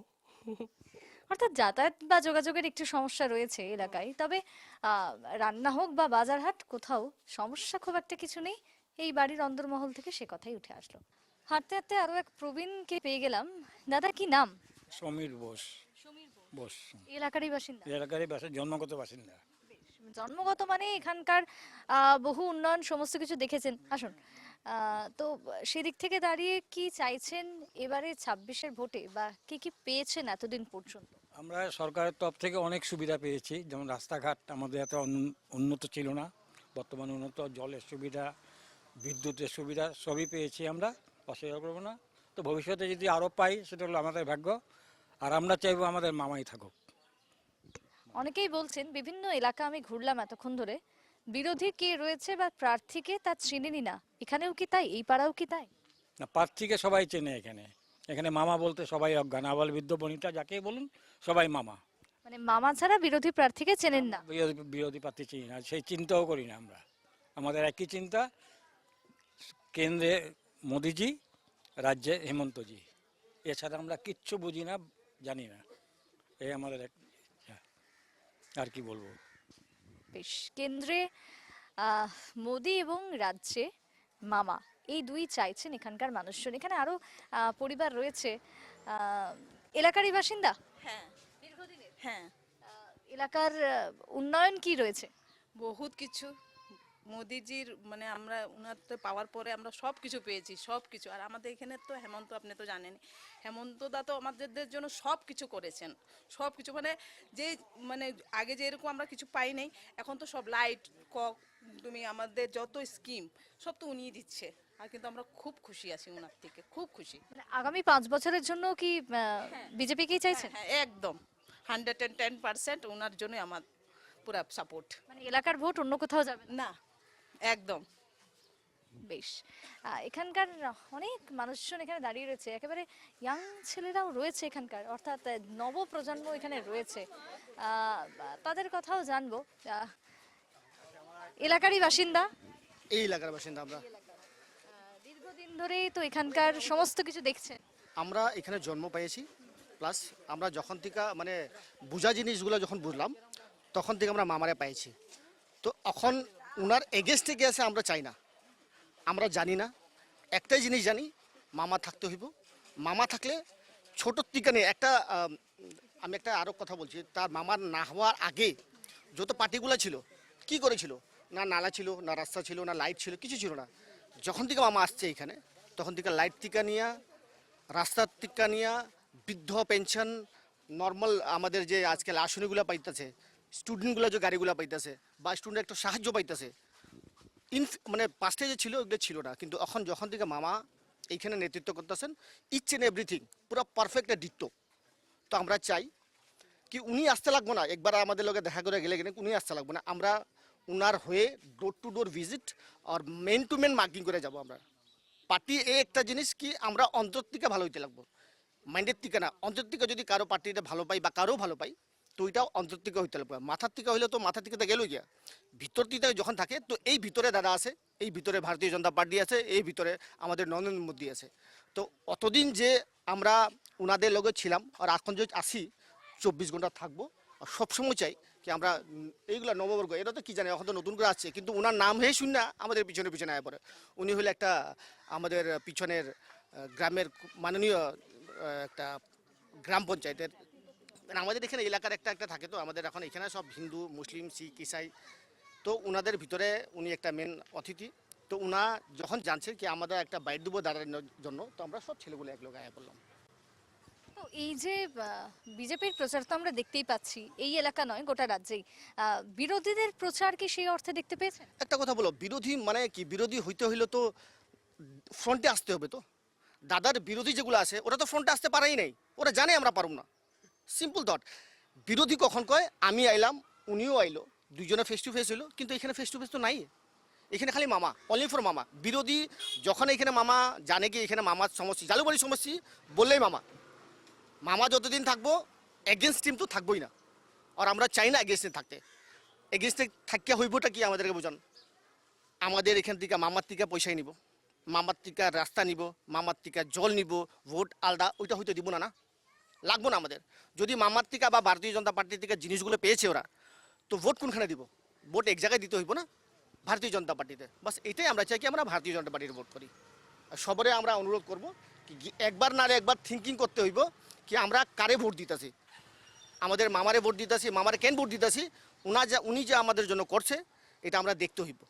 অর্থাৎ যাতায়াত বা যোগাযোগের একটু সমস্যা রয়েছে এলাকায়, তবে রান্না হোক বা বাজারহাট, কোথাও সমস্যা খুব একটা কিছু নেই। এই বাড়ির অন্দরমহল থেকে সে কথাই উঠে আসলো। হাঁটতে হাঁটতে আরো এক প্রবীণকে পেয়ে গেলাম। দাদা, কি নাম? সমীর বোস। বোস এই এলাকারই বাসিন্দা? এলাকারই জন্মগত বাসিন্দা। জন্মগত মানে এখানকার বহু উন্নয়ন সমস্ত কিছু দেখেছেন। আসুন, তো সেদিক থেকে দাঁড়িয়ে কি চাইছেন এবারে 26-এর ভোটে, বা কি কি পেয়েছেন এতদিন পর্যন্ত? আমরা সরকারের তরফ থেকে অনেক সুবিধা পেয়েছি, যেমন রাস্তাঘাট আমাদের এত উন্নত ছিল না, বর্তমানে উন্নত, জলের সুবিধা, বিদ্যুতের সুবিধা সবই পেয়েছি আমরা, অস্বীকার করবো না। তো ভবিষ্যতে যদি আরও পাই সেটা হলো আমাদের ভাগ্য, আর আমরা চাইবো আমাদের মামাই থাকুক। অনেকেই বলছেন, বিভিন্ন এলাকা আমি ঘুরলাম এতক্ষণ ধরে, বিরোধী কে রয়েছে বা প্রার্থীকে তা চিনেনি না। এখানেও কি তাই? এই পাড়াও কি তাই? না, প্রার্থীকে সবাই চেনে। এখানে মামা বলতে সবাই অজ্ঞান, আবাল বৃদ্ধ বনিতা যাকেই বলুন সবাই মামা। মামা ছাড়া বিরোধী প্রার্থীকে চেনেন না? বিরোধী প্রার্থী চিনি না, সেই চিন্তাও করি না আমরা। আমাদের একই চিন্তা, কেন্দ্রে মোদিজি, রাজ্যে হেমন্তজি, এছাড়া আমরা কিচ্ছু বুঝি না, জানি না। এই আমাদের আর কি বলবো। বেশ, কেন্দ্রে মোদি এবং রাজ্যে মামা, এই দুই চাইছেন এখানকার মানুষজন। এখানে আরো পরিবার রয়েছে, এলাকারই বাসিন্দা। হ্যাঁ দীর্ঘদিনের হ্যাঁ এলাকার উন্নয়ন কি রয়েছে? বহুত কিছু মোদিজির মানে আমরা উনার তো পাওয়ার পরে আমরা সব কিছু পেয়েছি, সব কিছু। আর আমাদের এখানে তো হেমন্ত, আপনি তো জানেন, হেমন্ত দা তো আমাদের জন্য সব কিছু করেছেন, সব কিছু মানে যে মানে আগে যে এরকম আমরা কিছু পাই নাই, এখন তো সব লাইট কক তুমি আমাদের যত স্কিম সব তো উনিই দিচ্ছে। আর কিন্তু আমরা খুব খুশি আছি ওনার থেকে, খুব খুশি। মানে আগামী 5 বছরের জন্য কি বিজেপিকেই চাইছেন? হ্যাঁ একদম 110% ওনার জন্য আমার পুরা সাপোর্ট। মানে এলাকার ভোট অন্য কোথাও যাবে না? না একদম। বেশ, এখানকার অনেক মানুষজন এখানে দাঁড়িয়ে রয়েছে, একেবারে ইয়াং ছেলেরাও রয়েছে এখানকার, অর্থাৎ নব প্রজন্ম এখানে রয়েছে। তাদের কথাও জানবো। এলাকারই বাসিন্দা? এই এলাকার বাসিন্দা আমরা। দীর্ঘদিন ধরেই তো এখানকার সমস্ত কিছু দেখছেন। আমরা এখানে জন্ম পেয়েছি, প্লাস আমরা যখন থেকে মানে বোঝা জিনিসগুলো যখন বুঝলাম তখন থেকে আমরা মামারে পাইছি। তো এখন ওনার এগেনস্টে গেছে আমরা চাই না, আমরা জানি না, একটাই জিনিস জানি, মামা থাকতে হইব। মামা থাকলে ছোটোর থেকে নিয়ে একটা আমি একটা আরও কথা বলছি, তার মামার না হওয়ার আগে যত পার্টিগুলো ছিল কি করেছিল, না নালা ছিল, না রাস্তা ছিল, না লাইট ছিল, কিছু ছিল না। যখন থেকে মামা আসছে এখানে তখন থেকে লাইট টিকা নিয়া, রাস্তার টিকা নিয়া, বৃদ্ধ পেনশন, নর্মাল আমাদের যে আজকাল আসনিগুলো পাইতেছে, স্টুডেন্টগুলো যে গাড়িগুলো পাইতেছে বা স্টুডেন্ট একটা সাহায্য পাইতেছে, মানে পাঁচটা যে ছিল ওগুলো ছিল না। কিন্তু এখন যখন থেকে মামা এইখানে নেতৃত্ব করতেছেন, ইচ অ্যান্ড এভরিথিং পুরো পারফেক্ট ডিট্টো। তো আমরা চাই কি উনি আসতে লাগবো না, একবার আমাদের লোকে দেখা করে গেলে কিনা উনি আসতে লাগবো না, আমরা উনার হয়ে ডোর টু ডোর ভিজিট আর মেন টু মেন মার্কিং করে যাব। আমরা পার্টি একটা জিনিস কি আমরা অন্তর থেকে ভালো হইতে লাগবো, মাইন্ডের থেকে না। অন্তর থেকে যদি কারো পার্টিটা ভালো পাই বা কারো ভালো পাই তো ওইটাও অন্তর থেকে হইতে লাগবে। মাথার থেকে হইলে তো মাথার থেকে তো গেল গিয়া, ভিতর থেকে যখন থাকে তো এই ভিতরে দাদা আছে, এই ভিতরে ভারতীয় জনতা পার্টি আছে, এই ভিতরে আমাদের নরেন্দ্র মোদী আছে। তো অতদিন যে আমরা ওনাদের লগে ছিলাম আর এখন যে আসি 24 ঘন্টা থাকবো, আর সবসময় চাই কি আমরা এইগুলা নববর্গ, এটা তো কি জানে এখন তো নতুন করে আসছে, কিন্তু ওনার নাম হয়ে শুন না আমাদের পিছনে পিছনে আয় পড়ে। উনি হলে একটা আমাদের পিছনের গ্রামের মাননীয় একটা গ্রাম পঞ্চায়েতের, আমাদের এখানে এলাকার একটা একটা থাকে, তো আমাদের এখন এখানে সব হিন্দু, মুসলিম, শিখ, ইসাই, তো ওনাদের ভিতরে উনি একটা মেন অতিথি। তো উনা যখন জানছেন কি আমাদের একটা বাইট দেবো দাঁড়ানোর জন্য, তো আমরা সব ছেলেগুলো এক লোক আয়া পড়লাম। তো এই যে বিজেপির প্রচার তো আমরা দেখতেই পাচ্ছি, এই এলাকা নয় গোটা রাজ্যেই, বিরোধীদের প্রচার কি সেই অর্থে দেখতে পেয়েছেন? একটা কথা বলো, বিরোধী মানে কি, বিরোধী হইতে হইলে তো ফ্রন্টে আসতে হবে। তো দাদার বিরোধী যেগুলো আছে ওরা তো ফ্রন্টে আসতে পারেই নাই, ওরা জানে আমরা পারব না। Simple thought. বিরোধী কখন কয় আমি আইলাম উনিও আইলো, দুইজনে ফেস টু ফেস হইলো, কিন্তু এখানে ফেস টু ফেস তো নাই, এখানে খালি মামা, অনলি ফর মামা। বিরোধী যখন এখানে মামা জানে কি এখানে মামার সমস্যা, জালুবাড়ির সমস্যা বললেই মামা, মামা যতদিন থাকবো এগেনস্ট টিম তো থাকবোই না। আর আমরা চাই না এগেনস্টে থাকতে। এগেনস্টে থাকিয়া হইবটা কি আমাদেরকে বোঝান, আমাদের এখান থেকে মামার থেকে পয়সাই নিব, মামার থেকে রাস্তা নিব, মামার থেকে জল নিব, ভোট আলাদা ওইটা হয়তো দিব না, না লাগবো না আমাদের। যদি মামার থেকে বা ভারতীয় জনতা পার্টির থেকে জিনিসগুলো পেয়েছে ওরা, তো ভোট কোনখানে দিব? ভোট এক জায়গায় দিতে হইব না, ভারতীয় জনতা পার্টিতে। বাস এটাই আমরা চাই কি আমরা ভারতীয় জনতা পার্টির ভোট করি। আর সবরে আমরা অনুরোধ করব কি একবার না একবার থিঙ্কিং করতে হইব কি আমরা কারে ভোট দিতেছি। আমাদের মামারে ভোট দিতেছি, মামারে কেন ভোট দিতেছি, উনি যে আমাদের জন্য করছে এটা আমরা দেখতে হইব।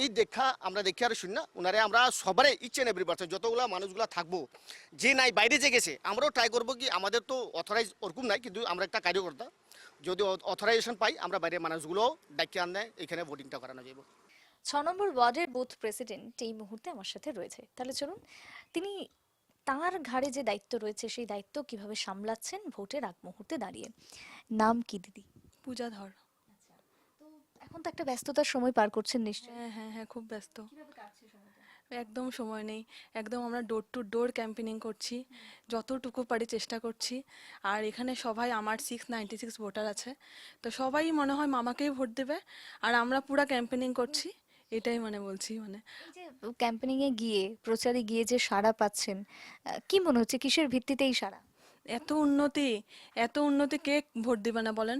এই দেখা আমরা দেখে আর শুনি না, ওনারে আমরা সবারে ইচ অ্যান্ড এভরি পার্সন যতগুলো মানুষগুলো থাকবো, যে নাই বাইরে যে গেছে আমরাও ট্রাই করবো কি, আমাদের তো অথরাইজ ওরকম নাই, কিন্তু আমরা একটা কার্যকর্তা, যদি অথরাইজেশন পাই আমরা বাইরের মানুষগুলো ডাকিয়ে আনলে এখানে ভোটিংটা করানো যাবে। 6 নম্বর ওয়ার্ডের বুথ প্রেসিডেন্ট এই মুহূর্তে আমার সাথে রয়েছে, তাহলে চলুন তিনি তার ঘাড়ে যে দায়িত্ব রয়েছে সেই দায়িত্ব কিভাবে সামলাচ্ছেন ভোটের আগ মুহূর্তে দাঁড়িয়ে। নাম কি দিদি? পূজা ধর। এখন তো একটা ব্যস্ততার সময় পার করছেন নিশ্চয়ই। হ্যাঁ হ্যাঁ হ্যাঁ, খুব ব্যস্ত। একদম সময় নেই, একদম আমরা ডোর টু ডোর ক্যাম্পেনিং করছি, যতটুকু পারি চেষ্টা করছি। আর এখানে সবাই আমার 696 ভোটার আছে, তো সবাই মনে হয় মামাকেই ভোট দেবে, আর আমরা পুরা ক্যাম্পেনিং করছি, এটাই মানে বলছি। মানে এই যে ক্যাম্পেনিং এ গিয়ে প্রচারে গিয়ে যে সাড়া পাচ্ছেন, কি মনে হচ্ছে কিসের ভিত্তিতে এই সাড়া? এত উন্নতি, এত উন্নতি কে ভোট দিবে না বলেন?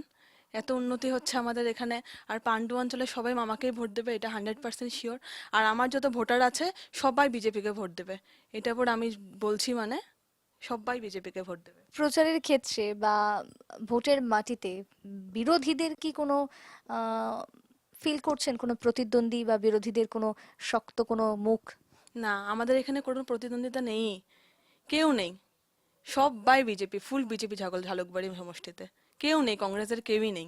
এত উন্নতি হচ্ছে আমাদের এখানে। আর পাণ্ডু অঞ্চলে সবাই মামাকেই ভোট দেবে, এটা 100% শিওর। আর আমার যত ভোটার আছে সবাই বিজেপিকে ভোট দেবে, এটা পর আমি বলছি, মানে সবাই বিজেপিকে ভোট দেবে। প্রচারের ক্ষেত্রে বা ভোটের মাটিতে বিরোধীদের কি কোনো ফিল করছেন, কোনো প্রতিদ্বন্দ্বী বা বিরোধীদের কোনো শক্ত কোনো মুখ? না, আমাদের এখানে কোনো প্রতিদ্বন্দ্বিতা নেই, কেউ নেই, সবাই বিজেপি, ফুল বিজেপি ঝালুকবাড়ি সমষ্টিতে কেউ নেই, কংগ্রেসের কেউই নেই।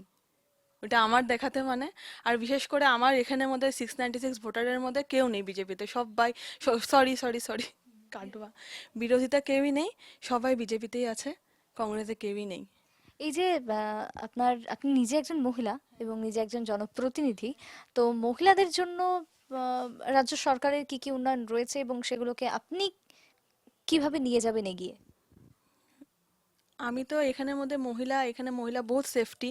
ওটা আমার দেখাতে মানে। আর বিশেষ করে আমার এখানের মধ্যে 696 ভোটারের মধ্যে কেউ নেই বিজেপিতে, সবাই, সরি সরি সরি কাটবা, বিরোধিতা কেউই নেই, সবাই বিজেপিতেই আছে, কংগ্রেসে কেউই নেই। এই যে আপনি নিজে একজন মহিলা এবং নিজে একজন জনপ্রতিনিধি, তো মহিলাদের জন্য রাজ্য সরকারের কি কি উন্নয়ন রয়েছে এবং সেগুলোকে আপনি কিভাবে নিয়ে যাবেন এগিয়ে? আমি তো এখানের মধ্যে মহিলা, এখানে মহিলা বহুত সেফটি,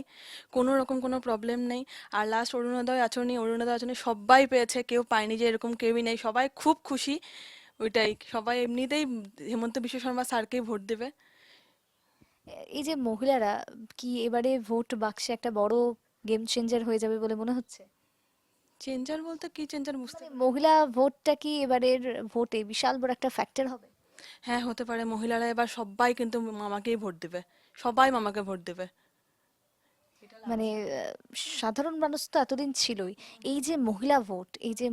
কোনো রকম কোনো প্রবলেম নেই। আর লাস্ট অরুণোদয় আঁচনি সবাই পেয়েছে, কেউ পায়নি যে এরকম কেউই নেই, সবাই খুব খুশি। ওইটাই, সবাই এমনিতেই হেমন্ত বিশ্ব শর্মা স্যারকেই ভোট দেবে। এই যে মহিলারা, কি এবারে ভোট বাক্সে একটা বড় গেম চেঞ্জার হয়ে যাবে বলে মনে হচ্ছে? চেঞ্জার বলতে কি চেঞ্জার বুঝতে মানে মহিলা ভোটটা কি এবারের ভোটে বিশাল বড় একটা ফ্যাক্টর হবে? হ্যাঁ, হতে পারে। মহিলারা এবার সবাই কিন্তু মামাকেই ভোট দেবে, সবাই মামাকে ভোট দেবে। মানে সাধারণ মানুষ তো এতদিন ছিলই, এই যে মহিলা ভোট, এই যে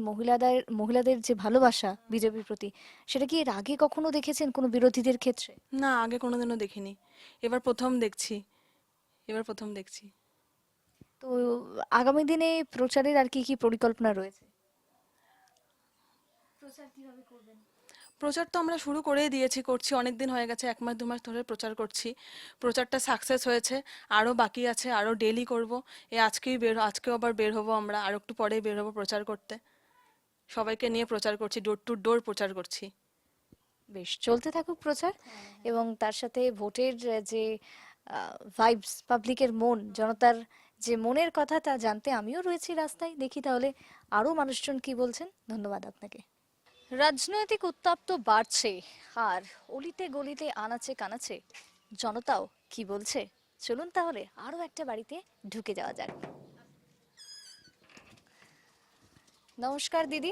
মহিলাদের যে ভালোবাসা বিজেপির প্রতি, সেটা কি এর আগে কখনো দেখেছেন কোনো বিরোধীদের ক্ষেত্রে? না, আগে কোনোদিনও দেখিনি, এবার প্রথম দেখছি, এবার প্রথম দেখছি। তো আগামী দিনে প্রচারের আর কি কি পরিকল্পনা রয়েছে? প্রচার কিভাবে করবেন? প্রচার তো আমরা শুরু করেই দিয়েছি, করছি, অনেক দিন হয়ে গেছে, 1 মাস 2 মাস ধরে প্রচার করছি। প্রচারটা সাকসেস হয়েছে, আরও বাকি আছে, আরও ডেলি করব। আজকেও আবার বের হবো আমরা, আর একটু পরেই বের হবো প্রচার করতে। সবাইকে নিয়ে প্রচার করছি, ডোর টু ডোর প্রচার করছি। বেশ, চলতে থাকুক প্রচার, এবং তার সাথে ভোটের যে ভাইবস, পাবলিকের মন, জনতার যে মনের কথা তা জানতে আমিও রয়েছি রাস্তায়, দেখি তাহলে আরো মানুষজন কি বলছেন। ধন্যবাদ আপনাকে। রাজনৈতিক উত্তাপ তো বাড়ছে, আর অলিতে গলিতে আনাচে কানাচে জনতাও কি বলছে, চলুন তাহলে আরো একটা বাড়িতে ঢুকে যাওয়া যাক। নমস্কার দিদি।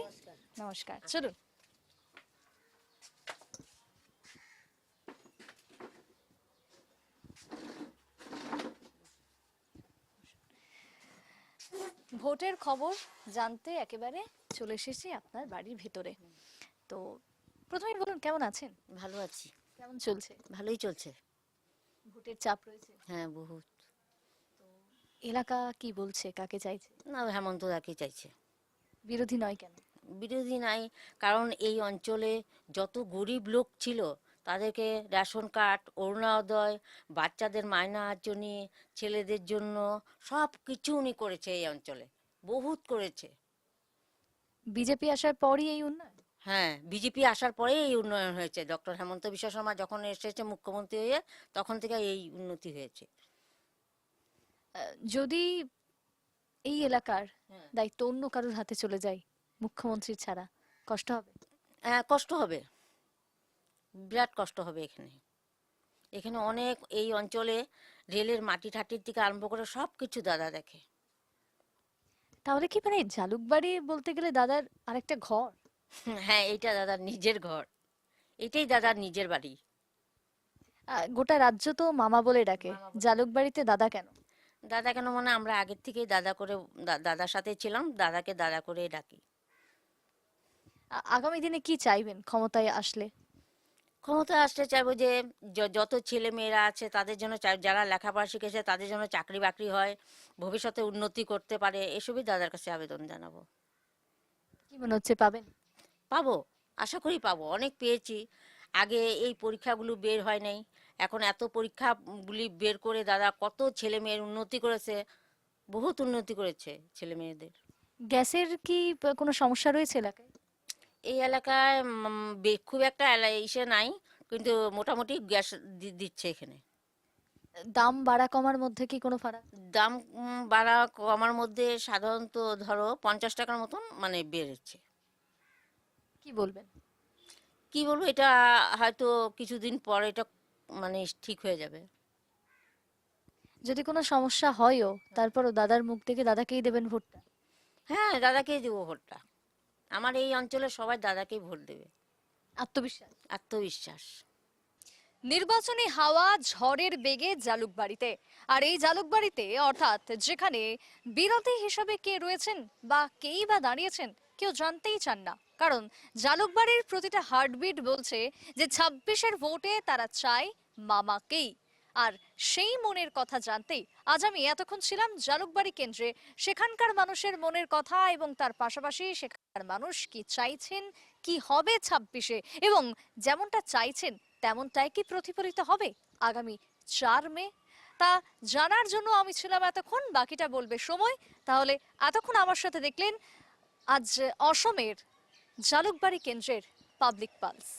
নমস্কার, চলুন। ভোটের খবর জানতে একেবারে চলে এসেছি আপনার বাড়ির ভেতরে। তো প্রথমেই বলুন, কেমন আছেন? ভালো আছি। কেমন চলছে? ভালোই চলছে। ভোটের চাপ রয়েছে? হ্যাঁ, বহুত। এলাকা কি বলছে, কাকে চাইছে? না, হেমন্ত দাকে চাইছে। বিরোধী নয় কেন? বিরোধী নাই, কারণ এই অঞ্চলে যত গরিব লোক ছিল তাদেরকে রেশন কার্ড, অরুণোদয়, বাচ্চাদের মায়না আঁচনি, ছেলেদের জন্য সব কিছু উনি করেছে এই অঞ্চলে, বহুত করেছে। বিজেপি আসার পরই এই উন্নয়ন? হ্যাঁ, বিজেপি আসার পরে এই উন্নয়ন হয়েছে। ডক্টর হেমন্ত বিশ্ব শর্মা যখন এসেছে মুখ্যমন্ত্রী হয়ে, তখন থেকে এই উন্নতি হয়েছে। যদি এই এলাকার দায়িত্ব অন্য কারোর হাতে চলে যায়, মুখ্যমন্ত্রী ছাড়া, কষ্ট হবে? হ্যাঁ, কষ্ট হবে, বিরাট কষ্ট হবে। এখানে অনেক, এই অঞ্চলে রেলের মাটি ঠাটির থেকে আরম্ভ করে সব কিছু দাদা দেখে। তাহলে কি মানে জালুকবাড়ি বলতে গেলে দাদার আরেকটা ঘর? হ্যাঁ, এইটা দাদার নিজের ঘর, এটাই দাদার নিজের বাড়ি। গোটা রাজ্য তো মামা বলে ডাকে, জালুকবাড়িতে দাদা কেন? দাদা কেন মানে আমরা আগের থেকেই দাদা করে, দাদার সাথে ছিলাম, দাদাকে দাদা করে ডাকি। আগামী দিনে কি চাইবেন ক্ষমতায় আসলে? ক্ষমতা আসতে চাইবো যে যত ছেলে মেয়েরা আছে তাদের জন্য, যারা লেখাপড়া শিখেছে তাদের জন্য চাকরি বাকরি হয়, ভবিষ্যতে উন্নতি করতে পারে, এসবই দাদার কাছে আবেদন জানাবো। কি মনে হচ্ছে পাবেন? পাবো, আশা করি পাবো। অনেক পেয়েছি, আগে এই পরীক্ষাগুলো বের হয় নাই, এখন এত পরীক্ষাগুলি বের করে দাদা কত ছেলে মেয়ের উন্নতি করেছে, বহুত উন্নতি করেছে ছেলে মেয়েদের। গ্যাসের কি কোনো সমস্যা রয়েছে এলাকায়? এই এলাকায় খুব একটা ইসে নাই, কিন্তু মোটামুটি গ্যাস দিচ্ছে এখানে। দাম বাড়া কমার মধ্যে কি কোনো ফারাক? দাম বাড়া কমার মধ্যে সাধারণত ধরো 50 টাকার মতন মানে বেড়েছে। কি বলবেন? কি বলবো, এটা হয়তো কিছুদিন পর এটা মানে ঠিক হয়ে যাবে। যদি কোনো সমস্যা হয়ও তারপরও দাদার মুখ থেকে দাদাকেই দেবেন ভোটটা? হ্যাঁ, দাদাকেই দেবো ভোটটা। আমার এই অঞ্চলের সবাই দাদাকেই ভোট দেবে। আত্মবিশ্বাস। আত্মবিশ্বাস। নির্বাচনী হাওয়া ঝড়ের বেগে জালুকবাড়িতে, আর এই জালুকবাড়িতে অর্থাৎ যেখানে বিরোধী হিসাবে কে রয়েছেন বা কেই বা দাঁড়িয়েছেন কেউ জানতেই চান না, কারণ জালুকবাড়ির প্রতিটা হার্টবিট বলছে যে 26-এর ভোটে তারা চায় মামাকেই। আর সেই মনের কথা জানতেই আজ আমি এতক্ষণ ছিলাম জালুকবাড়ি কেন্দ্রে, সেখানকার মানুষের মনের কথা এবং তার পাশাপাশি সেখানকার মানুষ কি চাইছেন, কি হবে 26-এ, এবং যেমনটা চাইছেন তেমনটাই কি প্রতিফলিত হবে আগামী 4 মে, তা জানার জন্য আমি ছিলাম এতক্ষণ। বাকিটা বলবে সময়। তাহলে এতক্ষণ আমার সাথে দেখলেন আজ অসমের জালুকবাড়ি কেন্দ্রের পাবলিক পালস।